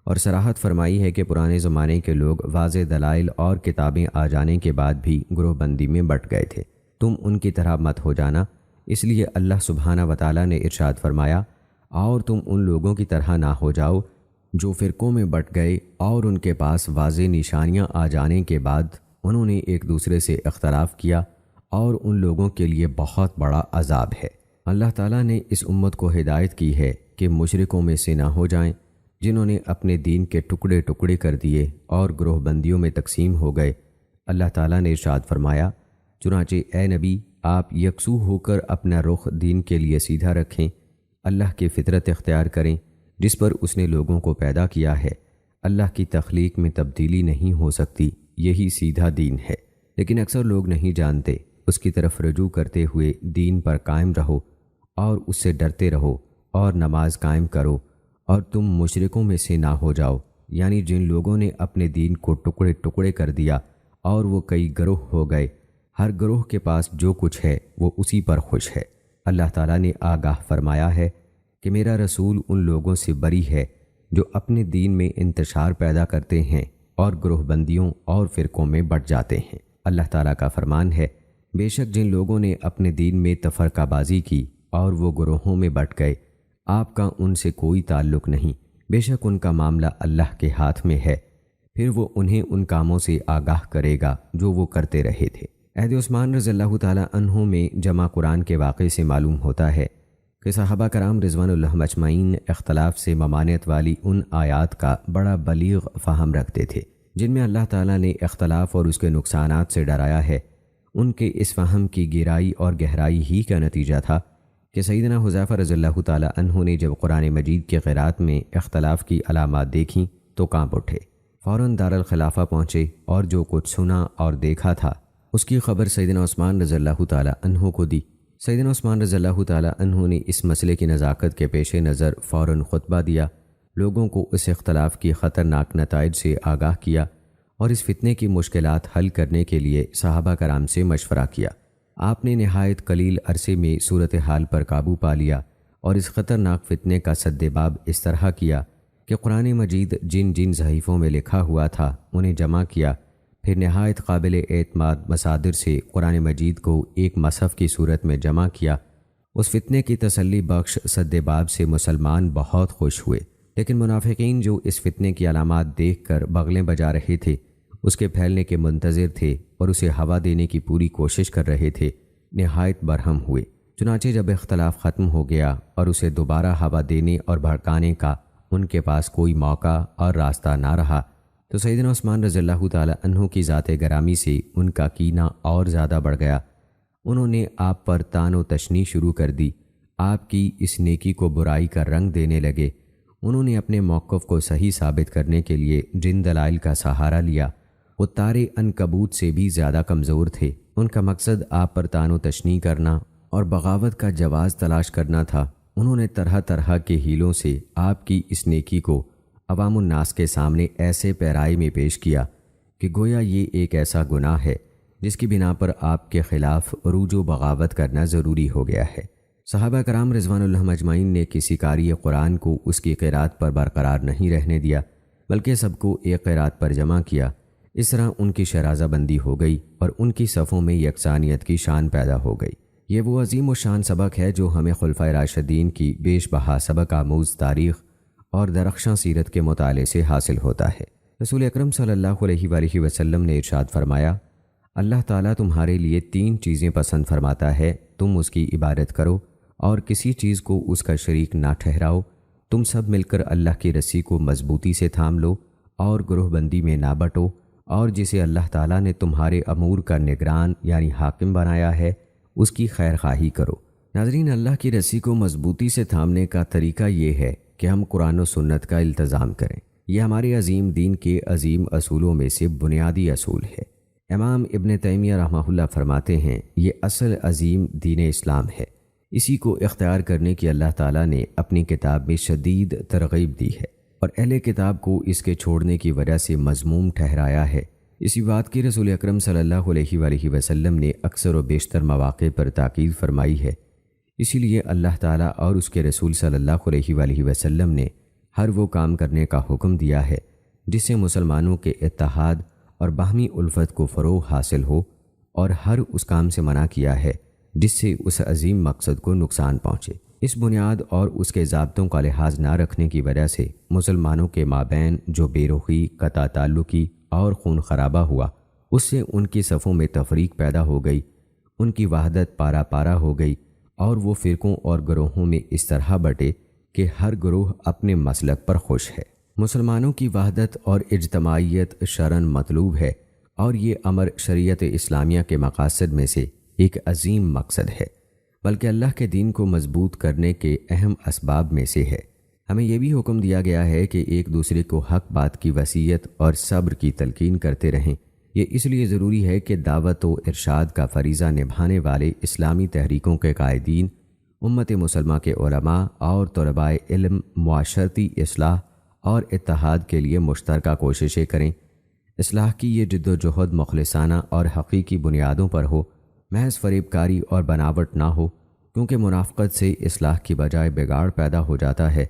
اور صراحت فرمائی ہے کہ پرانے زمانے کے لوگ واضح دلائل اور کتابیں آ جانے کے بعد بھی گروہ بندی میں بٹ گئے تھے۔ تم ان کی طرح مت ہو جانا، اس لیے اللہ سبحانہ وتعالیٰ نے ارشاد فرمایا، اور تم ان لوگوں کی طرح نہ ہو جاؤ جو فرقوں میں بٹ گئے اور ان کے پاس واضح نشانیاں آ جانے کے بعد انہوں نے ایک دوسرے سے اختلاف کیا، اور ان لوگوں کے لیے بہت بڑا عذاب ہے۔ اللہ تعالیٰ نے اس امت کو ہدایت کی ہے کہ مشرکوں میں سے نہ ہو جائیں جنہوں نے اپنے دین کے ٹکڑے ٹکڑے کر دیے اور گروہ بندیوں میں تقسیم ہو گئے۔ اللہ تعالیٰ نے ارشاد فرمایا، چنانچہ اے نبی آپ یکسو ہو کر اپنا رخ دین کے لیے سیدھا رکھیں، اللہ کی فطرت اختیار کریں جس پر اس نے لوگوں کو پیدا کیا ہے۔ اللہ کی تخلیق میں تبدیلی نہیں ہو سکتی، یہی سیدھا دین ہے، لیکن اکثر لوگ نہیں جانتے۔ اس کی طرف رجوع کرتے ہوئے دین پر قائم رہو اور اس سے ڈرتے رہو اور نماز قائم کرو، اور تم مشرکوں میں سے نہ ہو جاؤ، یعنی جن لوگوں نے اپنے دین کو ٹکڑے ٹکڑے کر دیا اور وہ کئی گروہ ہو گئے، ہر گروہ کے پاس جو کچھ ہے وہ اسی پر خوش ہے۔ اللہ تعالیٰ نے آگاہ فرمایا ہے کہ میرا رسول ان لوگوں سے بری ہے جو اپنے دین میں انتشار پیدا کرتے ہیں اور گروہ بندیوں اور فرقوں میں بٹ جاتے ہیں۔ اللہ تعالیٰ کا فرمان ہے، بے شک جن لوگوں نے اپنے دین میں تفرقہ بازی کی اور وہ گروہوں میں بٹ گئے، آپ کا ان سے کوئی تعلق نہیں، بے شک ان کا معاملہ اللہ کے ہاتھ میں ہے، پھر وہ انہیں ان کاموں سے آگاہ کرے گا جو وہ کرتے رہے تھے۔ عہد عثمان رضی اللہ تعالیٰ عنہ میں جمع قرآن کے واقعے سے معلوم ہوتا ہے کہ صحابہ کرام رضوان اللہ اجمعین اختلاف سے ممانعت والی ان آیات کا بڑا بلیغ فہم رکھتے تھے جن میں اللہ تعالیٰ نے اختلاف اور اس کے نقصانات سے ڈرایا ہے۔ ان کے اس فہم کی گہرائی اور گہرائی ہی کا نتیجہ تھا کہ سیدنا حذیفہ رضی اللہ تعالیٰ عنہ نے جب قرآن مجید کے قراءت میں اختلاف کی علامات دیکھیں تو کانپ اٹھے، فوراً دارالخلافہ پہنچے اور جو کچھ سنا اور دیکھا تھا اس کی خبر سیدنا عثمان رضی اللہ تعالیٰ عنہ کو دی۔ سیدنا عثمان رضی اللہ تعالیٰ عنہ نے اس مسئلے کی نزاکت کے پیش نظر فوراً خطبہ دیا، لوگوں کو اس اختلاف کی خطرناک نتائج سے آگاہ کیا اور اس فتنے کی مشکلات حل کرنے کے لیے صحابہ کرام سے مشورہ کیا۔ آپ نے نہایت قلیل عرصے میں صورتحال پر قابو پا لیا اور اس خطرناک فتنے کا سدباب اس طرح کیا کہ قرآن مجید جن جن صحیفوں میں لکھا ہوا تھا انہیں جمع کیا، پھر نہایت قابل اعتماد مصادر سے قرآن مجید کو ایک مصحف کی صورت میں جمع کیا۔ اس فتنے کی تسلی بخش سدباب سے مسلمان بہت خوش ہوئے، لیکن منافقین جو اس فتنے کی علامات دیکھ کر بغلیں بجا رہے تھے، اس کے پھیلنے کے منتظر تھے اور اسے ہوا دینے کی پوری کوشش کر رہے تھے، نہایت برہم ہوئے۔ چنانچہ جب اختلاف ختم ہو گیا اور اسے دوبارہ ہوا دینے اور بھڑکانے کا ان کے پاس کوئی موقع اور راستہ نہ رہا تو سیدنا عثمان رضی اللہ تعالیٰ عنہ کی ذات گرامی سے ان کا کینہ اور زیادہ بڑھ گیا۔ انہوں نے آپ پر طعن و تشنیع شروع کر دی، آپ کی اس نیکی کو برائی کا رنگ دینے لگے۔ انہوں نے اپنے موقف کو صحیح ثابت کرنے کے لیے جن دلائل کا سہارا لیا وہ تارے عنکبوت سے بھی زیادہ کمزور تھے۔ ان کا مقصد آپ پر طعن و تشنیع کرنا اور بغاوت کا جواز تلاش کرنا تھا۔ انہوں نے طرح طرح کے ہیلوں سے آپ کی اس نیکی کو عوام الناس کے سامنے ایسے پیرائی میں پیش کیا کہ گویا یہ ایک ایسا گناہ ہے جس کی بنا پر آپ کے خلاف عروج و بغاوت کرنا ضروری ہو گیا ہے۔ صحابہ کرام رضوان اللہ اجمعین نے کسی قاری قرآن کو اس کی قرات پر برقرار نہیں رہنے دیا، بلکہ سب کو ایک قرات پر جمع کیا۔ اس طرح ان کی شرازہ بندی ہو گئی اور ان کی صفوں میں یکسانیت کی شان پیدا ہو گئی۔ یہ وہ عظیم و شان سبق ہے جو ہمیں خلفائے راشدین کی بیش بہا سبق آموز تاریخ اور درخشاں سیرت کے مطالعے سے حاصل ہوتا ہے۔ رسول اکرم صلی اللہ علیہ وآلہ وسلم نے ارشاد فرمایا، اللہ تعالیٰ تمہارے لیے 3 چیزیں پسند فرماتا ہے، تم اس کی عبادت کرو اور کسی چیز کو اس کا شریک نہ ٹھہراؤ، تم سب مل کر اللہ کی رسی کو مضبوطی سے تھام لو اور گروہ بندی میں نہ بٹو، اور جسے اللہ تعالیٰ نے تمہارے امور کا نگران یعنی حاکم بنایا ہے اس کی خیر خواہی کرو۔ ناظرین، اللہ کی رسی کو مضبوطی سے تھامنے کا طریقہ یہ ہے کہ ہم قرآن و سنت کا التزام کریں۔ یہ ہمارے عظیم دین کے عظیم اصولوں میں سے بنیادی اصول ہے۔ امام ابن تیمیہ رحمہ اللہ فرماتے ہیں، یہ اصل عظیم دین اسلام ہے، اسی کو اختیار کرنے کی اللہ تعالیٰ نے اپنی کتاب میں شدید ترغیب دی ہے اور اہل کتاب کو اس کے چھوڑنے کی وجہ سے مذموم ٹھہرایا ہے۔ اسی بات کی رسول اکرم صلی اللہ علیہ وآلہ وسلم نے اکثر و بیشتر مواقع پر تاکید فرمائی ہے۔ اسی لیے اللہ تعالیٰ اور اس کے رسول صلی اللہ علیہ وآلہ وسلم نے ہر وہ کام کرنے کا حکم دیا ہے جس سے مسلمانوں کے اتحاد اور باہمی الفت کو فروغ حاصل ہو، اور ہر اس کام سے منع کیا ہے جس سے اس عظیم مقصد کو نقصان پہنچے۔ اس بنیاد اور اس کے ضابطوں کا لحاظ نہ رکھنے کی وجہ سے مسلمانوں کے مابین جو بے رخی، قطع تعلقی اور خون خرابہ ہوا، اس سے ان کی صفوں میں تفریق پیدا ہو گئی، ان کی وحدت پارا پارا ہو گئی اور وہ فرقوں اور گروہوں میں اس طرح بٹے کہ ہر گروہ اپنے مسلک پر خوش ہے۔ مسلمانوں کی وحدت اور اجتماعیت شرعاً مطلوب ہے، اور یہ امر شریعت اسلامیہ کے مقاصد میں سے ایک عظیم مقصد ہے، بلکہ اللہ کے دین کو مضبوط کرنے کے اہم اسباب میں سے ہے۔ ہمیں یہ بھی حکم دیا گیا ہے کہ ایک دوسرے کو حق بات کی وصیت اور صبر کی تلقین کرتے رہیں۔ یہ اس لیے ضروری ہے کہ دعوت و ارشاد کا فریضہ نبھانے والے اسلامی تحریکوں کے قائدین، امت مسلمہ کے علماء اور طلباء علم، معاشرتی اصلاح اور اتحاد کے لیے مشترکہ کوششیں کریں۔ اصلاح کی یہ جد و جہد مخلصانہ اور حقیقی بنیادوں پر ہو، محض فریب کاری اور بناوٹ نہ ہو، کیونکہ منافقت سے اصلاح کی بجائے بگاڑ پیدا ہو جاتا ہے۔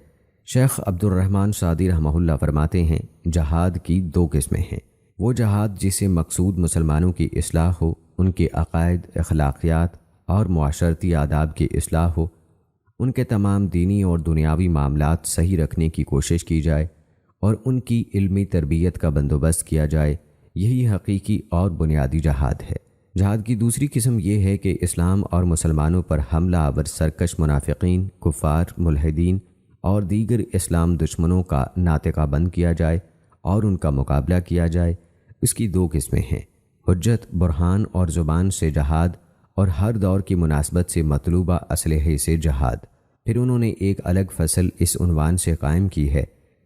شیخ عبد الرحمن سعدی رحمہ اللہ فرماتے ہیں، جہاد کی دو قسمیں ہیں۔ وہ جہاد جسے مقصود مسلمانوں کی اصلاح ہو، ان کے عقائد، اخلاقیات اور معاشرتی آداب کی اصلاح ہو، ان کے تمام دینی اور دنیاوی معاملات صحیح رکھنے کی کوشش کی جائے اور ان کی علمی تربیت کا بندوبست کیا جائے، یہی حقیقی اور بنیادی جہاد ہے۔ جہاد کی دوسری قسم یہ ہے کہ اسلام اور مسلمانوں پر حملہ آور سرکش منافقین، کفار، ملحدین اور دیگر اسلام دشمنوں کا ناطقہ بند کیا جائے اور ان کا مقابلہ کیا جائے۔ اس کی دو قسمیں ہیں، حجت، برہان اور زبان سے جہاد، اور ہر دور کی مناسبت سے مطلوبہ اسلحے سے جہاد۔ پھر انہوں نے ایک الگ فصل اس عنوان سے قائم کی ہے،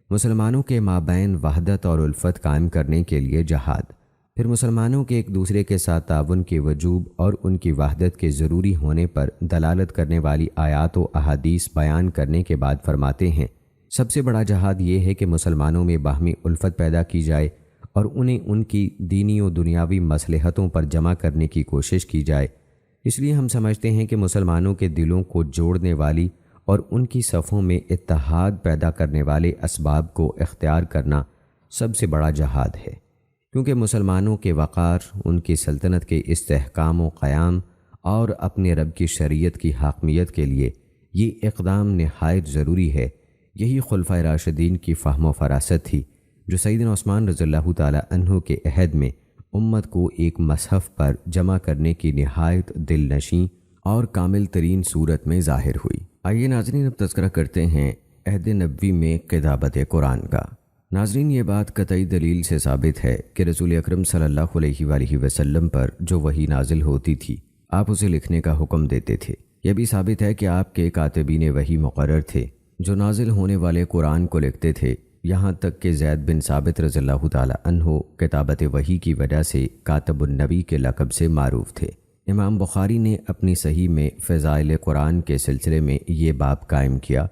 مسلمانوں کے مابین وحدت اور الفت قائم کرنے کے لیے جہاد۔ پھر مسلمانوں کے ایک دوسرے کے ساتھ تعاون کے وجوب اور ان کی وحدت کے ضروری ہونے پر دلالت کرنے والی آیات و احادیث بیان کرنے کے بعد فرماتے ہیں، سب سے بڑا جہاد یہ ہے کہ مسلمانوں میں باہمی الفت پیدا کی جائے اور انہیں ان کی دینی و دنیاوی مصلحتوں پر جمع کرنے کی کوشش کی جائے۔ اس لیے ہم سمجھتے ہیں کہ مسلمانوں کے دلوں کو جوڑنے والی اور ان کی صفوں میں اتحاد پیدا کرنے والے اسباب کو اختیار کرنا سب سے بڑا جہاد ہے، کیونکہ مسلمانوں کے وقار، ان کی سلطنت کے استحکام و قیام اور اپنے رب کی شریعت کی حاکمیت کے لیے یہ اقدام نہایت ضروری ہے۔ یہی خلفائے راشدین کی فہم و فراست تھی جو سیدنا عثمان رضی اللہ تعالی عنہ کے عہد میں امت کو ایک مصحف پر جمع کرنے کی نہایت دل نشیں اور کامل ترین صورت میں ظاہر ہوئی۔ آئیے ناظرین اب تذکرہ کرتے ہیں عہد نبوی میں کتابت قرآن کا۔ ناظرین یہ بات قطعی دلیل سے ثابت ہے کہ رسول اکرم صلی اللہ علیہ وآلہ وسلم پر جو وحی نازل ہوتی تھی آپ اسے لکھنے کا حکم دیتے تھے۔ یہ بھی ثابت ہے کہ آپ کے کاتبین وحی مقرر تھے جو نازل ہونے والے قرآن کو لکھتے تھے، یہاں تک کہ زید بن ثابت رضی اللہ تعالی عنہ کتابت وحی کی وجہ سے کاتب النبی کے لقب سے معروف تھے۔ امام بخاری نے اپنی صحیح میں فضائل قرآن کے سلسلے میں یہ باب قائم کیا،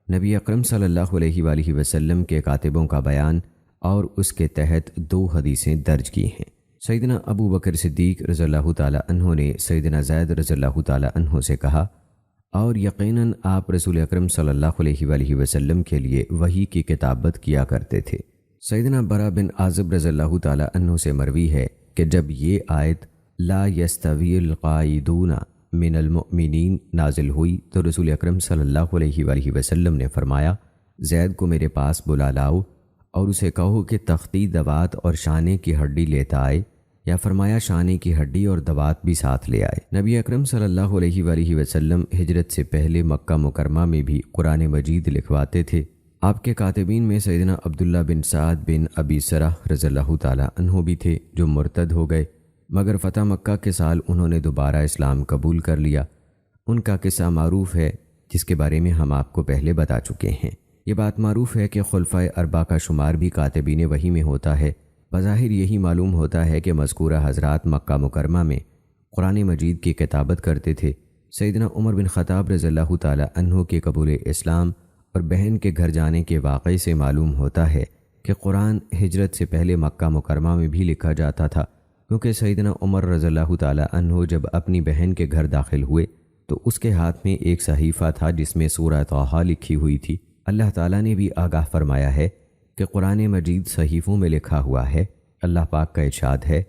نبی اکرم صلی اللہ علیہ وآلہ وسلم کے کاتبوں کا بیان، اور اس کے تحت دو حدیثیں درج کی ہیں۔ سیدنا ابو بکر صدیق رضی اللہ تعالی عنہ نے سیدنا زید رضی اللہ تعالی عنہ سے کہا، اور یقیناً آپ رسول اکرم صلی اللہ علیہ وآلہ وسلم کے لیے وحی کی کتابت کیا کرتے تھے۔ سیدنا برا بن عازب رضی اللہ تعالی عنہ سے مروی ہے کہ جب یہ آیت لا یستوی القاعدون من المؤمنین نازل ہوئی تو رسول اکرم صلی اللہ علیہ وآلہ وسلم نے فرمایا، زید کو میرے پاس بلا لاؤ اور اسے کہو کہ تختی، دوات اور شانے کی ہڈی لیتا آئے، یا فرمایا شانے کی ہڈی اور دوات بھی ساتھ لے آئے۔ نبی اکرم صلی اللہ علیہ وآلہ وسلم ہجرت سے پہلے مکہ مکرمہ میں بھی قرآن مجید لکھواتے تھے۔ آپ کے کاتبین میں سیدنا عبداللہ بن سعد بن ابی سرح رضی اللہ تعالی عنہ بھی تھے جو مرتد ہو گئے، مگر فتح مکہ کے سال انہوں نے دوبارہ اسلام قبول کر لیا۔ ان کا قصہ معروف ہے جس کے بارے میں ہم آپ کو پہلے بتا چکے ہیں۔ یہ بات معروف ہے کہ خلفائے اربعہ کا شمار بھی کاتبین وحی میں ہوتا ہے۔ بظاہر یہی معلوم ہوتا ہے کہ مذکورہ حضرات مکہ مکرمہ میں قرآن مجید کی کتابت کرتے تھے۔ سیدنا عمر بن خطاب رضی اللہ تعالی عنہ کے قبول اسلام اور بہن کے گھر جانے کے واقعے سے معلوم ہوتا ہے کہ قرآن ہجرت سے پہلے مکہ مکرمہ میں بھی لکھا جاتا تھا، کیونکہ سیدنا عمر رضی اللہ تعالی عنہ جب اپنی بہن کے گھر داخل ہوئے تو اس کے ہاتھ میں ایک صحیفہ تھا جس میں سورہ طٰہٰ لکھی ہوئی تھی۔ اللہ تعالیٰ نے بھی آگاہ فرمایا ہے کہ قرآن مجید صحیفوں میں لکھا ہوا ہے۔ اللہ پاک کا ارشاد ہے،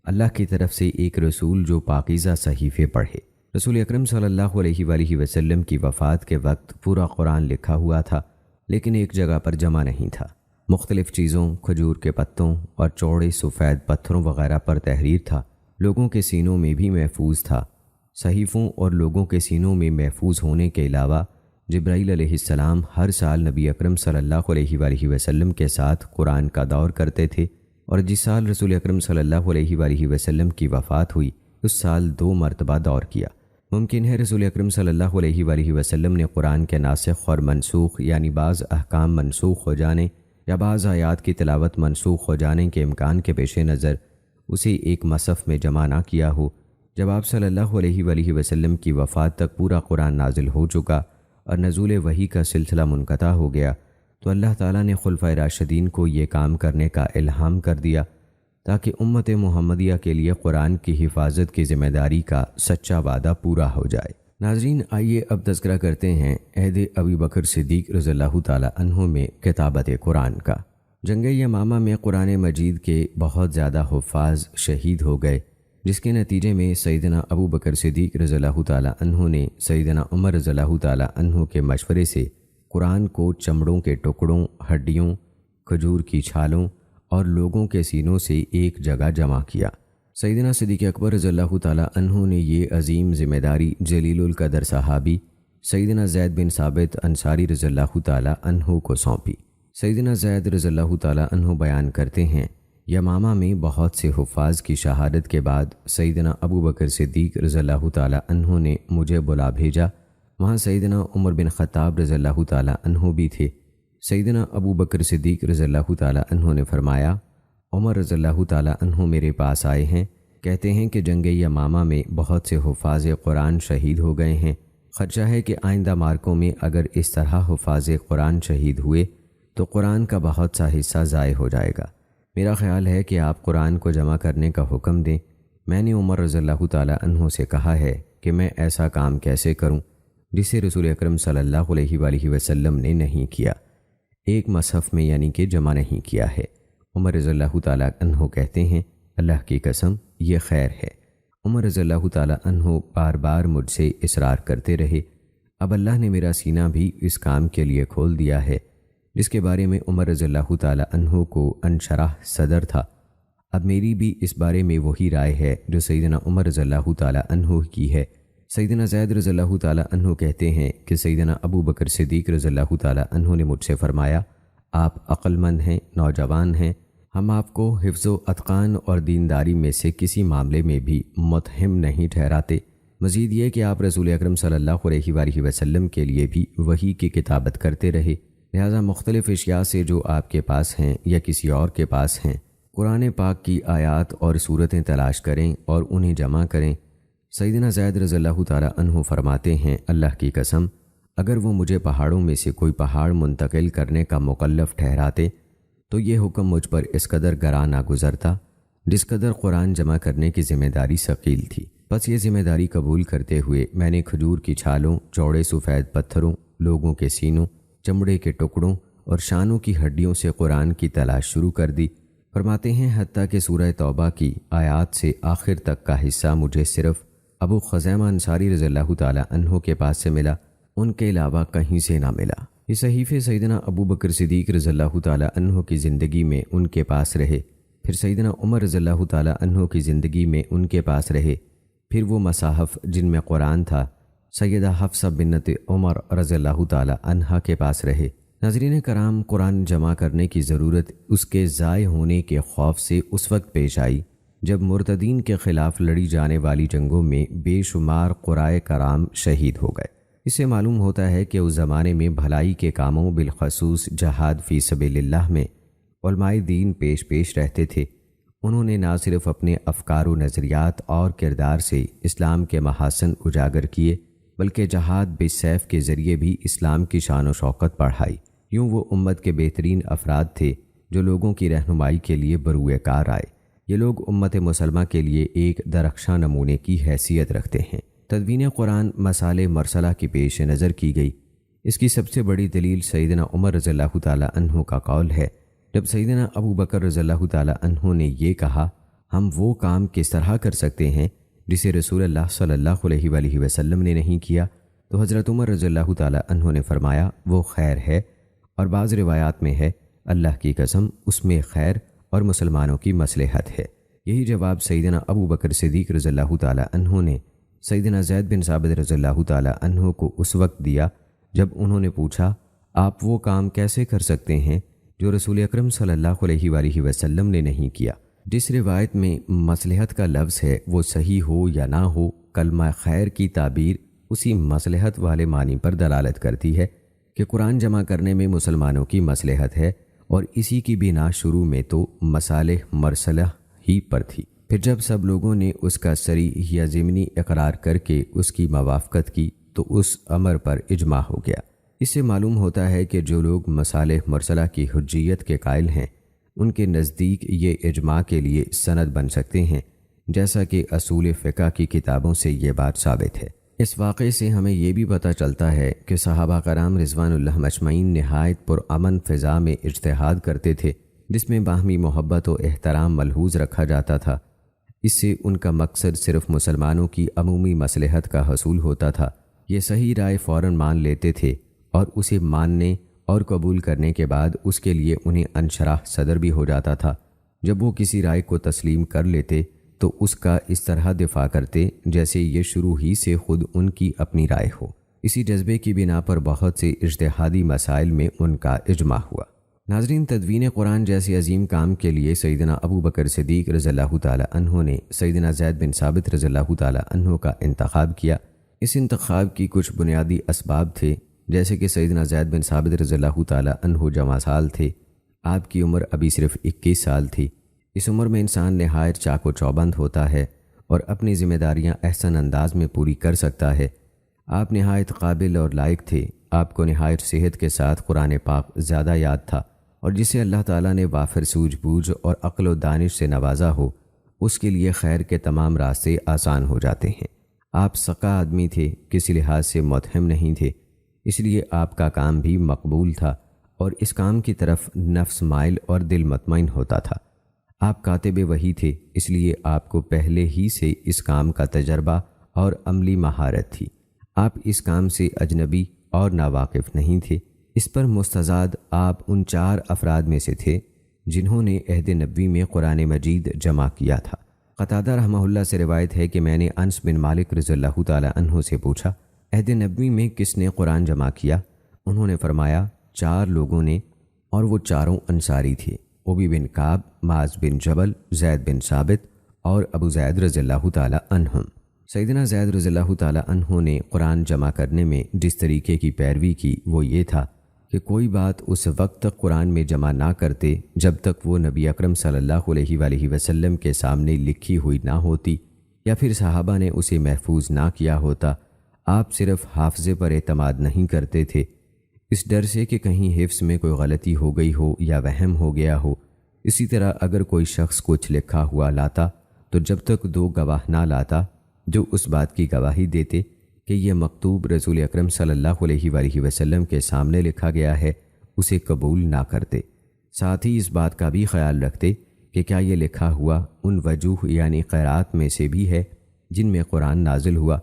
اللہ کی طرف سے ایک رسول جو پاکیزہ صحیفے پڑھے۔ رسول اکرم صلی اللہ علیہ وآلہ وسلم کی وفات کے وقت پورا قرآن لکھا ہوا تھا، لیکن ایک جگہ پر جمع نہیں تھا۔ مختلف چیزوں، کھجور کے پتوں اور چوڑے سفید پتھروں وغیرہ پر تحریر تھا۔ لوگوں کے سینوں میں بھی محفوظ تھا۔ صحیفوں اور لوگوں کے سینوں میں محفوظ ہونے کے علاوہ جبرائیل علیہ السلام ہر سال نبی اکرم صلی اللہ علیہ وآلہ وسلم کے ساتھ قرآن کا دور کرتے تھے، اور جس سال رسول اکرم صلی اللہ علیہ وآلہ وسلم کی وفات ہوئی اس سال 2 مرتبہ دور کیا۔ ممکن ہے رسول اکرم صلی اللہ علیہ وآلہ وسلم نے قرآن کے ناسخ اور منسوخ یعنی بعض احکام منسوخ ہو جانے یا بعض آیات کی تلاوت منسوخ ہو جانے کے امکان کے پیش نظر اسے ایک مصحف میں جمع نہ کیا ہو۔ جب آپ صلی اللہ علیہ وآلہ وسلم کی وفات تک پورا قرآن نازل ہو چکا اور نزول وحی کا سلسلہ منقطع ہو گیا تو اللہ تعالیٰ نے خلفائے راشدین کو یہ کام کرنے کا الہام کر دیا تاکہ امت محمدیہ کے لیے قرآن کی حفاظت کی ذمہ داری کا سچا وعدہ پورا ہو جائے۔ ناظرین، آئیے اب تذکرہ کرتے ہیں عہد ابی بکر صدیق رضی اللہ تعالیٰ عنہ میں کتابت قرآن کا۔ جنگ یمامہ میں قرآن مجید کے بہت زیادہ حفاظ شہید ہو گئے، جس کے نتیجے میں سیدنا ابو بکر صدیق رضی اللہ تعالیٰ عنہ نے سیدنا عمر رضی اللہ تعالیٰ عنہ کے مشورے سے قرآن کو چمڑوں کے ٹکڑوں، ہڈیوں، کھجور کی چھالوں اور لوگوں کے سینوں سے ایک جگہ جمع کیا۔ سیدنا صدیق اکبر رضی اللہ تعالیٰ عنہ نے یہ عظیم ذمہ داری جلیل القدر صحابی سیدنا زید بن ثابت انصاری رضی اللہ تعالیٰ عنہ کو سونپی۔ سیدنا زید رضی اللہ تعالیٰ عنہ بیان کرتے ہیں، یمامہ میں بہت سے حفاظ کی شہادت کے بعد سیدنا ابو بکر صدیق رضی اللہ تعالیٰ عنہ نے مجھے بلا بھیجا۔ وہاں سیدنا عمر بن خطاب رضی اللہ تعالیٰ عنہ بھی تھے۔ سیدنا ابو بکر صدیق رضی اللہ تعالیٰ عنہ نے فرمایا، عمر رضی اللہ تعالیٰ عنہ میرے پاس آئے ہیں، کہتے ہیں کہ جنگ یمامہ میں بہت سے حفاظ قرآن شہید ہو گئے ہیں، خدشہ ہے کہ آئندہ مارکوں میں اگر اس طرح حفاظ قرآن شہید ہوئے تو قرآن کا بہت سا حصہ ضائع ہو جائے گا۔ میرا خیال ہے کہ آپ قرآن کو جمع کرنے کا حکم دیں۔ میں نے عمر رضی اللہ تعالیٰ عنہ سے کہا ہے کہ میں ایسا کام کیسے کروں جسے رسول اکرم صلی اللہ علیہ وآلہ وسلم نے نہیں کیا، ایک مصحف میں یعنی کہ جمع نہیں کیا ہے۔ عمر رضی اللہ تعالیٰ عنہ کہتے ہیں، اللہ کی قسم یہ خیر ہے۔ عمر رضی اللہ تعالیٰ عنہ بار بار مجھ سے اصرار کرتے رہے۔ اب اللہ نے میرا سینہ بھی اس کام کے لیے کھول دیا ہے، جس کے بارے میں عمر رضی اللہ تعالیٰ عنہ کو انشرح صدر تھا۔ اب میری بھی اس بارے میں وہی رائے ہے جو سیدنا عمر رضی اللہ تعالیٰ عنہ کی ہے۔ سیدنا زید رضی اللہ تعالیٰ عنہ کہتے ہیں کہ سیدنا ابو بکر صدیق رضی اللہ تعالیٰ عنہ نے مجھ سے فرمایا، آپ عقل مند ہیں، نوجوان ہیں، ہم آپ کو حفظ و اتقان اور دینداری میں سے کسی معاملے میں بھی متہم نہیں ٹھہراتے۔ مزید یہ کہ آپ رسول اکرم صلی اللہ علیہ وآلہ وسلم کے لیے بھی وحی کی کتابت کرتے رہے، لہذا مختلف اشیاء سے جو آپ کے پاس ہیں یا کسی اور کے پاس ہیں، قرآن پاک کی آیات اور صورتیں تلاش کریں اور انہیں جمع کریں۔ سیدنا زید رضی اللہ تعالیٰ عنہ فرماتے ہیں، اللہ کی قسم اگر وہ مجھے پہاڑوں میں سے کوئی پہاڑ منتقل کرنے کا مکلف ٹھہراتے تو یہ حکم مجھ پر اس قدر گراں نہ گزرتا جس قدر قرآن جمع کرنے کی ذمہ داری ثقیل تھی۔ بس یہ ذمہ داری قبول کرتے ہوئے میں نے کھجور کی چھالوں، چوڑے سفید پتھروں، لوگوں کے سینوں، چمڑے کے ٹکڑوں اور شانوں کی ہڈیوں سے قرآن کی تلاش شروع کر دی۔ فرماتے ہیں حتیٰ کہ سورہ توبہ کی آیات سے آخر تک کا حصہ مجھے صرف ابو خزیمہ انصاری رضی اللہ تعالیٰ عنہ کے پاس سے ملا، ان کے علاوہ کہیں سے نہ ملا۔ یہ صحیفے سیدنا ابو بکر صدیق رضی اللہ تعالیٰ عنہ کی زندگی میں ان کے پاس رہے، پھر سیدنا عمر رضی اللہ تعالیٰ عنہ کی زندگی میں ان کے پاس رہے، پھر وہ مصاحف جن میں قرآن تھا سیدہ حفصہ بنت عمر رضی اللہ تعالیٰ عنہا کے پاس رہے۔ ناظرین کرام، قرآن جمع کرنے کی ضرورت اس کے ضائع ہونے کے خوف سے اس وقت پیش آئی جب مرتدین کے خلاف لڑی جانے والی جنگوں میں بے شمار قرائے کرام شہید ہو گئے۔ اس سے معلوم ہوتا ہے کہ اس زمانے میں بھلائی کے کاموں بالخصوص جہاد فی سبیل اللہ میں علماء دین پیش رہتے تھے۔ انہوں نے نہ صرف اپنے افکار و نظریات اور کردار سے اسلام کے محاسن اجاگر کیے بلکہ جہاد بالسیف کے ذریعے بھی اسلام کی شان و شوکت بڑھائی۔ یوں وہ امت کے بہترین افراد تھے جو لوگوں کی رہنمائی کے لیے بروئے کار آئے۔ یہ لوگ امت مسلمہ کے لیے ایک درخشاں نمونے کی حیثیت رکھتے ہیں۔ تدوین قرآن مسالے مرسلہ کی پیش نظر کی گئی۔ اس کی سب سے بڑی دلیل سیدنا عمر رضی اللہ تعالیٰ عنہ کا قول ہے، جب سیدنا ابو بکر رضی اللہ تعالیٰ عنہ نے یہ کہا، ہم وہ کام کس طرح کر سکتے ہیں جسے رسول اللہ صلی اللہ علیہ وآلہ وسلم نے نہیں کیا، تو حضرت عمر رضی اللہ تعالیٰ عنہ نے فرمایا، وہ خیر ہے، اور بعض روایات میں ہے، اللہ کی قسم اس میں خیر اور مسلمانوں کی مصلحت ہے۔ یہی جواب سیدنا ابو بکر صدیق رضی اللہ تعالیٰ عنہ نے سیدنا زید بن ثابت رضی اللہ تعالیٰ عنہ کو اس وقت دیا جب انہوں نے پوچھا، آپ وہ کام کیسے کر سکتے ہیں جو رسول اکرم صلی اللہ علیہ وآلہ وسلم نے نہیں کیا؟ جس روایت میں مصلحت کا لفظ ہے وہ صحیح ہو یا نہ ہو، کلمہ خیر کی تعبیر اسی مصلحت والے معنی پر دلالت کرتی ہے کہ قرآن جمع کرنے میں مسلمانوں کی مصلحت ہے، اور اسی کی بنا شروع میں تو مصالح مرسلہ ہی پر تھی۔ پھر جب سب لوگوں نے اس کا صریح یا ضمنی اقرار کر کے اس کی موافقت کی تو اس امر پر اجماع ہو گیا۔ اس سے معلوم ہوتا ہے کہ جو لوگ مصالح مرسلہ کی حجیت کے قائل ہیں ان کے نزدیک یہ اجماع کے لیے سند بن سکتے ہیں، جیسا کہ اصول فقہ کی کتابوں سے یہ بات ثابت ہے۔ اس واقعے سے ہمیں یہ بھی پتہ چلتا ہے کہ صحابہ کرام رضوان اللہ مجمعین نہایت پرامن فضا میں اجتہاد کرتے تھے، جس میں باہمی محبت و احترام ملحوظ رکھا جاتا تھا۔ اس سے ان کا مقصد صرف مسلمانوں کی عمومی مصلحت کا حصول ہوتا تھا۔ یہ صحیح رائے فوراً مان لیتے تھے اور اسے ماننے اور قبول کرنے کے بعد اس کے لیے انہیں انشراح صدر بھی ہو جاتا تھا۔ جب وہ کسی رائے کو تسلیم کر لیتے تو اس کا اس طرح دفاع کرتے جیسے یہ شروع ہی سے خود ان کی اپنی رائے ہو۔ اسی جذبے کی بنا پر بہت سے اجتہادی مسائل میں ان کا اجماع ہوا۔ ناظرین، تدوین قرآن جیسے عظیم کام کے لیے سیدنا ابو بکر صدیق رضی اللہ تعالی عنہ نے سیدنا زید بن ثابت رضی اللہ تعالی عنہ کا انتخاب کیا۔ اس انتخاب کی کچھ بنیادی اسباب تھے، جیسے کہ سیدنا زید بن ثابت رضی اللہ تعالی عنہ جوان سال تھے۔ آپ کی عمر ابھی صرف 21 سال تھی۔ اس عمر میں انسان نہایت چاق و چوبند ہوتا ہے اور اپنی ذمہ داریاں احسن انداز میں پوری کر سکتا ہے۔ آپ نہایت قابل اور لائق تھے۔ آپ کو نہایت صحت کے ساتھ قرآن پاک زیادہ یاد تھا، اور جسے اللہ تعالیٰ نے وافر سوجھ بوجھ اور عقل و دانش سے نوازا ہو، اس کے لیے خیر کے تمام راستے آسان ہو جاتے ہیں۔ آپ سقا آدمی تھے، کسی لحاظ سے متہم نہیں تھے، اس لیے آپ کا کام بھی مقبول تھا اور اس کام کی طرف نفس مائل اور دل مطمئن ہوتا تھا۔ آپ کاتب وحی تھے، اس لیے آپ کو پہلے ہی سے اس کام کا تجربہ اور عملی مہارت تھی۔ آپ اس کام سے اجنبی اور ناواقف نہیں تھے۔ اس پر مستزاد آپ ان 4 افراد میں سے تھے جنہوں نے عہد نبوی میں قرآن مجید جمع کیا تھا۔ قتادہ رحمہ اللہ سے روایت ہے کہ میں نے انس بن مالک رضی اللہ تعالی عنہ سے پوچھا، عہد نبوی میں کس نے قرآن جمع کیا؟ انہوں نے فرمایا 4 لوگوں نے، اور وہ چاروں انصاری تھے، ابی بن کعب، معاذ بن جبل، زید بن ثابت اور ابو زید رضی اللہ تعالی عنہم۔ سیدنا زید رضی اللہ تعالی عنہ نے قرآن جمع کرنے میں جس طریقے کی پیروی کی وہ یہ تھا کہ کوئی بات اس وقت تک قرآن میں جمع نہ کرتے جب تک وہ نبی اکرم صلی اللہ علیہ وآلہ وسلم کے سامنے لکھی ہوئی نہ ہوتی یا پھر صحابہ نے اسے محفوظ نہ کیا ہوتا۔ آپ صرف حافظے پر اعتماد نہیں کرتے تھے، اس ڈر سے کہ کہیں حفظ میں کوئی غلطی ہو گئی ہو یا وہم ہو گیا ہو۔ اسی طرح اگر کوئی شخص کچھ لکھا ہوا لاتا تو جب تک 2 گواہ نہ لاتا جو اس بات کی گواہی دیتے کہ یہ مکتوب رسول اکرم صلی اللہ علیہ وآلہ وسلم کے سامنے لکھا گیا ہے، اسے قبول نہ کرتے۔ ساتھ ہی اس بات کا بھی خیال رکھتے کہ کیا یہ لکھا ہوا ان وجوہ یعنی قرات میں سے بھی ہے جن میں قرآن نازل ہوا۔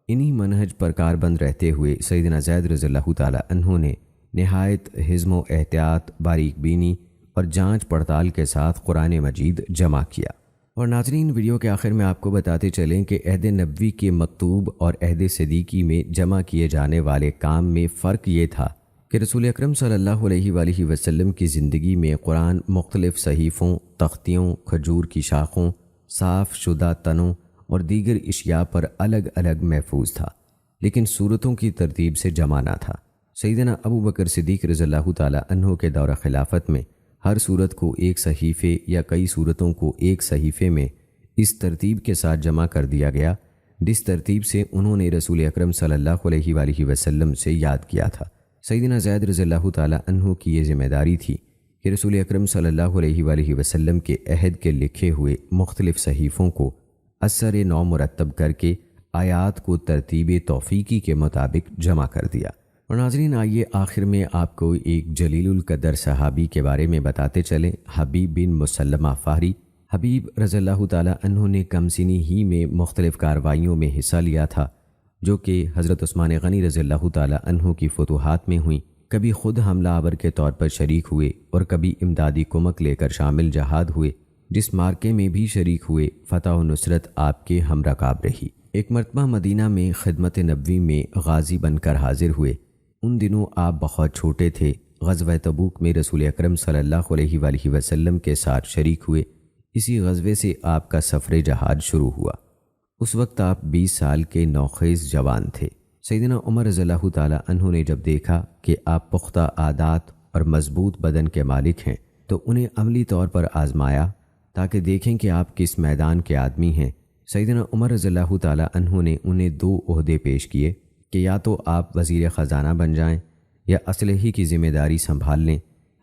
انہی منہج پر کاربند رہتے ہوئے سیدنا زید رضی اللہ تعالی عنہ نے نہایت حزم و احتیاط، باریک بینی اور جانچ پڑتال کے ساتھ قرآن مجید جمع کیا۔ اور ناظرین، ویڈیو کے آخر میں آپ کو بتاتے چلیں کہ عہد نبوی کے مکتوب اور عہد صدیقی میں جمع کیے جانے والے کام میں فرق یہ تھا کہ رسول اکرم صلی اللہ علیہ وآلہ وسلم کی زندگی میں قرآن مختلف صحیفوں، تختیوں، کھجور کی شاخوں، صاف شدہ تنوں اور دیگر اشیاء پر الگ الگ محفوظ تھا، لیکن صورتوں کی ترتیب سے جمع نہ تھا۔ سیدنا ابو بکر صدیق رضی اللہ تعالی عنہ کے دور خلافت میں ہر صورت کو ایک صحیفے یا کئی صورتوں کو ایک صحیفے میں اس ترتیب کے ساتھ جمع کر دیا گیا جس ترتیب سے انہوں نے رسول اکرم صلی اللہ علیہ وآلہ وسلم سے یاد کیا تھا۔ سیدنا زید رضی اللہ تعالی عنہ کی یہ ذمہ داری تھی کہ رسول اکرم صلی اللہ علیہ وآلہ وسلم کے عہد کے لکھے ہوئے مختلف صحیفوں کو اثر نو مرتب کر کے آیات کو ترتیب توفیقی کے مطابق جمع کر دیا۔ اور ناظرین، آئیے آخر میں آپ کو ایک جلیل القدر صحابی کے بارے میں بتاتے چلیں، حبیب بن مسلمہ فہری۔ حبیب رضی اللہ تعالی عنہ نے کم سنی ہی میں مختلف کارروائیوں میں حصہ لیا تھا جو کہ حضرت عثمان غنی رضی اللہ تعالی عنہ کی فتوحات میں ہوئیں۔ کبھی خود حملہ آور کے طور پر شریک ہوئے اور کبھی امدادی کمک لے کر شامل جہاد ہوئے، جس مارکے میں بھی شریک ہوئے فتح و نصرت آپ کے ہم رکاب رہی۔ ایک مرتبہ مدینہ میں خدمت نبوی میں غازی بن کر حاضر ہوئے۔ ان دنوں آپ بہت چھوٹے تھے۔ غزوہ تبوک میں رسول اکرم صلی اللہ علیہ وآلہ وسلم کے ساتھ شریک ہوئے۔ اسی غزوے سے آپ کا سفر جہاد شروع ہوا۔ اس وقت آپ 20 سال کے نوخیز جوان تھے۔ سیدنا عمر رضی اللہ تعالی عنہ نے جب دیکھا کہ آپ پختہ عادات اور مضبوط بدن کے مالک ہیں تو انہیں عملی طور پر آزمایا تاکہ دیکھیں کہ آپ کس میدان کے آدمی ہیں۔ سیدنا عمر رضی اللہ تعالی عنہ نے انہیں 2 عہدے پیش کیے کہ یا تو آپ وزیر خزانہ بن جائیں یا اسلحے کی ذمہ داری سنبھال لیں۔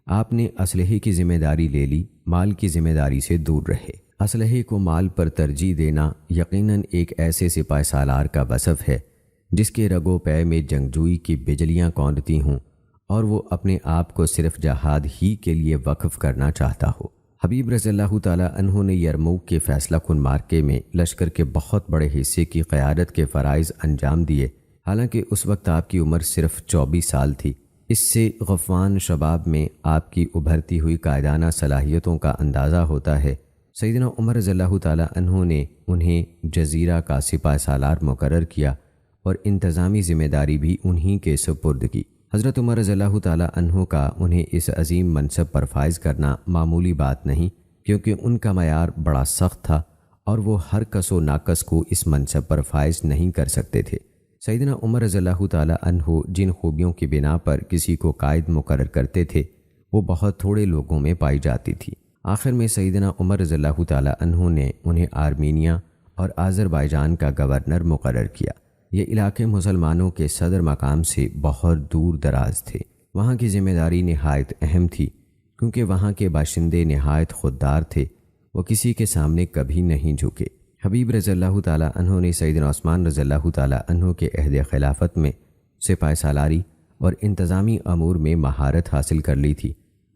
آپ نے اسلحے کی ذمہ داری لے لی، مال کی ذمہ داری سے دور رہے۔ اسلحے کو مال پر ترجیح دینا یقیناً ایک ایسے سپاہ سالار کا وصف ہے جس کے رگو پے میں جنگجوئی کی بجلیاں کونڈتی ہوں اور وہ اپنے آپ کو صرف جہاد ہی کے لیے وقف کرنا چاہتا ہو۔ حبیب رضی اللہ تعالیٰ عنہ نے یرموک کے فیصلہ کن مارکے میں لشکر کے بہت بڑے حصے کی قیادت کے فرائض انجام دیے، حالانکہ اس وقت آپ کی عمر صرف 24 سال تھی۔ اس سے غفوان شباب میں آپ کی ابھرتی ہوئی قائدانہ صلاحیتوں کا اندازہ ہوتا ہے۔ سیدنا عمر رضی اللہ تعالیٰ عنہ نے انہیں جزیرہ کا سپاہ سالار مقرر کیا اور انتظامی ذمہ داری بھی انہی کے سپرد کی۔ حضرت عمر رضی اللہ تعالیٰ عنہ کا انہیں اس عظیم منصب پر فائز کرنا معمولی بات نہیں، کیونکہ ان کا معیار بڑا سخت تھا اور وہ ہر کس و ناقص کو اس منصب پر فائز نہیں کر سکتے تھے۔ سیدنا عمر رضی اللہ تعالیٰ عنہ جن خوبیوں کی بنا پر کسی کو قائد مقرر کرتے تھے وہ بہت تھوڑے لوگوں میں پائی جاتی تھی۔ آخر میں سیدنا عمر رضی اللہ تعالیٰ عنہ نے انہیں آرمینیا اور آذربائیجان کا گورنر مقرر کیا۔ یہ علاقے مسلمانوں کے صدر مقام سے بہت دور دراز تھے۔ وہاں کی ذمہ داری نہایت اہم تھی کیونکہ وہاں کے باشندے نہایت خوددار تھے، وہ کسی کے سامنے کبھی نہیں جھکے۔ حبیب رضی اللہ تعالیٰ عنہ نے سیدنا عثمان رضی اللہ تعالیٰ عنہ کے عہد خلافت میں سپاہ سالاری اور انتظامی امور میں مہارت حاصل کر لی تھی۔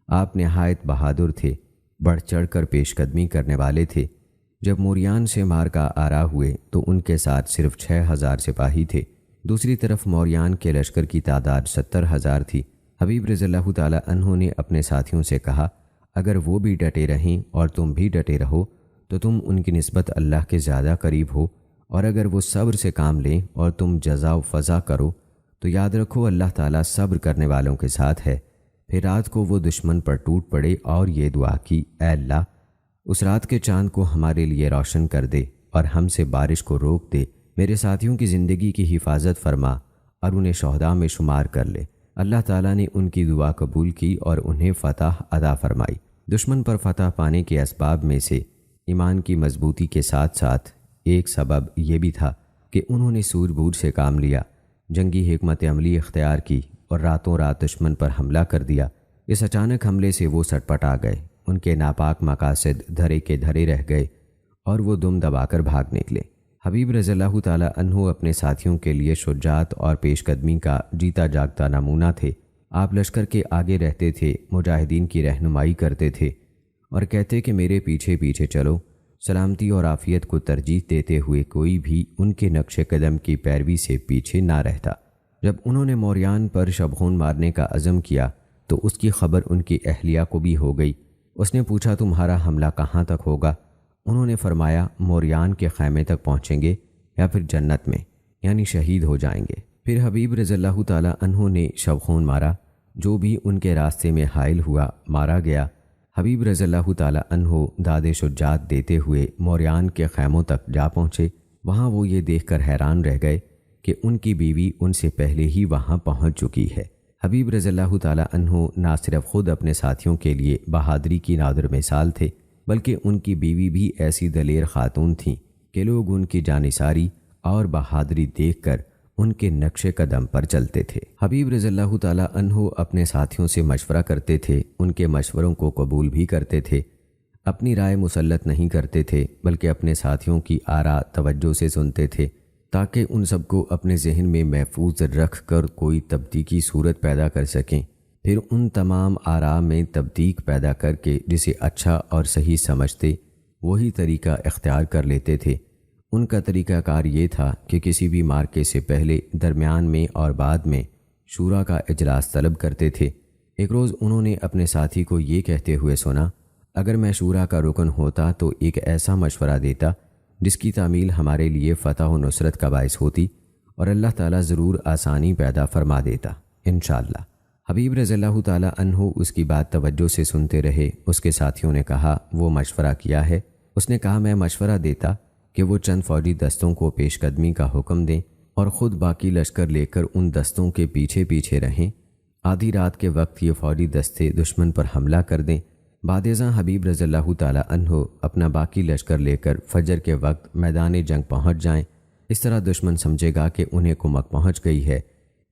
آپ نہایت بہادر تھے، بڑھ چڑھ کر پیش قدمی کرنے والے تھے۔ جب موریان سے مارکا آرا ہوئے تو ان کے ساتھ صرف 6000 سپاہی تھے۔ دوسری طرف موریان کے لشکر کی تعداد 70,000 تھی۔ حبیب رضی اللہ تعالیٰ عنہ نے اپنے ساتھیوں سے کہا، اگر وہ بھی ڈٹے رہیں اور تم بھی ڈٹے رہو تو تم ان کی نسبت اللہ کے زیادہ قریب ہو، اور اگر وہ صبر سے کام لیں اور تم جزا و فضا کرو تو یاد رکھو اللہ تعالیٰ صبر کرنے والوں کے ساتھ ہے۔ پھر رات کو وہ دشمن پر ٹوٹ پڑے اور یہ دعا کی، اے اللہ اس رات کے چاند کو ہمارے لیے روشن کر دے اور ہم سے بارش کو روک دے، میرے ساتھیوں کی زندگی کی حفاظت فرما اور انہیں شہداء میں شمار کر لے۔ اللہ تعالیٰ نے ان کی دعا قبول کی اور انہیں فتح عطا فرمائی۔ دشمن پر فتح پانے کے اسباب میں سے ایمان کی مضبوطی کے ساتھ ساتھ ایک سبب یہ بھی تھا کہ انہوں نے سوجھ بوجھ سے کام لیا، جنگی حکمت عملی اختیار کی اور راتوں رات دشمن پر حملہ کر دیا۔ اس اچانک حملے سے وہ سٹ پٹا گئے، ان کے ناپاک مقاصد دھرے کے دھرے رہ گئے اور وہ دم دبا کر بھاگ نکلے۔ حبیب رضی اللہ تعالیٰ عنہ اپنے ساتھیوں کے لیے شجاعت اور پیش قدمی کا جیتا جاگتا نمونہ تھے۔ آپ لشکر کے آگے رہتے تھے، مجاہدین کی رہنمائی کرتے تھے اور کہتے کہ میرے پیچھے پیچھے چلو۔ سلامتی اور عافیت کو ترجیح دیتے ہوئے کوئی بھی ان کے نقش قدم کی پیروی سے پیچھے نہ رہتا۔ جب انہوں نے موریان پر شبخون مارنے کا عزم کیا تو اس کی خبر ان کی اہلیہ کو بھی ہو گئی۔ اس نے پوچھا تمہارا حملہ کہاں تک ہوگا؟ انہوں نے فرمایا موریان کے خیمے تک پہنچیں گے یا پھر جنت میں، یعنی شہید ہو جائیں گے۔ پھر حبیب رضی اللہ تعالیٰ عنہ نے شبخون مارا، جو بھی ان کے راستے میں حائل ہوا مارا گیا۔ حبیب رضی اللہ تعالیٰ عنہ داد شجاعت دیتے ہوئے موریان کے خیموں تک جا پہنچے۔ وہاں وہ یہ دیکھ کر حیران رہ گئے کہ ان کی بیوی ان سے پہلے ہی وہاں پہنچ چکی ہے۔ حبیب رضی اللہ تعالیٰ عنہ نہ صرف خود اپنے ساتھیوں کے لیے بہادری کی نادر مثال تھے، بلکہ ان کی بیوی بھی ایسی دلیر خاتون تھیں کہ لوگ ان کی جانثاری اور بہادری دیکھ کر ان کے نقش قدم پر چلتے تھے۔ حبیب رضی اللہ تعالیٰ عنہ اپنے ساتھیوں سے مشورہ کرتے تھے، ان کے مشوروں کو قبول بھی کرتے تھے، اپنی رائے مسلط نہیں کرتے تھے بلکہ اپنے ساتھیوں کی آراء توجہ سے سنتے تھے تاکہ ان سب کو اپنے ذہن میں محفوظ رکھ کر کوئی تبدیلی صورت پیدا کر سکیں۔ پھر ان تمام آراء میں تبدیل پیدا کر کے جسے اچھا اور صحیح سمجھتے وہی طریقہ اختیار کر لیتے تھے۔ ان کا طریقہ کار یہ تھا کہ کسی بھی مارکے سے پہلے، درمیان میں اور بعد میں شورا کا اجلاس طلب کرتے تھے۔ ایک روز انہوں نے اپنے ساتھی کو یہ کہتے ہوئے سنا، اگر میں شورا کا رکن ہوتا تو ایک ایسا مشورہ دیتا جس کی تعمیل ہمارے لیے فتح و نصرت کا باعث ہوتی اور اللہ تعالیٰ ضرور آسانی پیدا فرما دیتا انشاءاللہ۔ حبیب رضی اللہ تعالیٰ عنہ اس کی بات توجہ سے سنتے رہے۔ اس کے ساتھیوں نے کہا وہ مشورہ کیا ہے؟ اس نے کہا میں مشورہ دیتا کہ وہ چند فوجی دستوں کو پیش قدمی کا حکم دیں اور خود باقی لشکر لے کر ان دستوں کے پیچھے پیچھے رہیں۔ آدھی رات کے وقت یہ فوجی دستے دشمن پر حملہ کر دیں۔ بعد ازاں حبیب رضی اللہ تعالیٰ عنہ اپنا باقی لشکر لے کر فجر کے وقت میدان جنگ پہنچ جائیں۔ اس طرح دشمن سمجھے گا کہ انہیں کمک پہنچ گئی ہے،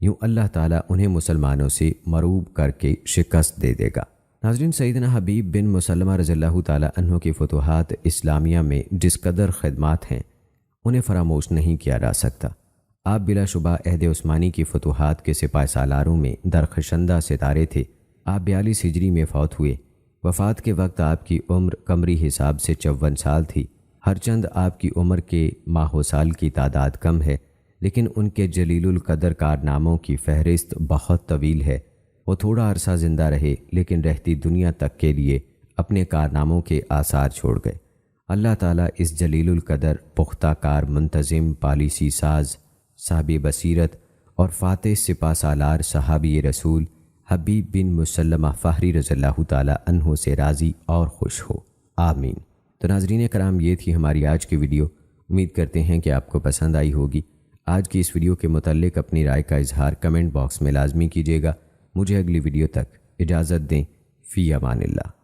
یوں اللہ تعالیٰ انہیں مسلمانوں سے مروب کر کے شکست دے دے گا۔ ناظرین، سیدنا حبیب بن مسلمہ رضی اللہ تعالیٰ عنہ کی فتوحات اسلامیہ میں جس قدر خدمات ہیں انہیں فراموش نہیں کیا جا سکتا۔ آپ بلا شبہ عہد عثمانی کی فتوحات کے سپہ سالاروں میں درخشندہ ستارے تھے۔ آپ 42 ہجری میں فوت ہوئے۔ وفات کے وقت آپ کی عمر قمری حساب سے 54 سال تھی۔ ہر چند آپ کی عمر کے ماہ و سال کی تعداد کم ہے، لیکن ان کے جلیل القدر کارناموں کی فہرست بہت طویل ہے۔ وہ تھوڑا عرصہ زندہ رہے، لیکن رہتی دنیا تک کے لیے اپنے کارناموں کے آثار چھوڑ گئے۔ اللہ تعالیٰ اس جلیل القدر پختہ کار، منتظم، پالیسی ساز، صاحب بصیرت اور فاتح سپہ سالار صحابی رسول حبیب بن مسلمہ فہری رضی اللہ تعالیٰ عنہ سے راضی اور خوش ہو، آمین۔ تو ناظرین کرام، یہ تھی ہماری آج کی ویڈیو۔ امید کرتے ہیں کہ آپ کو پسند آئی ہوگی۔ آج کی اس ویڈیو کے متعلق اپنی رائے کا اظہار کمنٹ باکس میں لازمی کیجیے گا۔ مجھے اگلی ویڈیو تک اجازت دیں۔ فی امان اللہ۔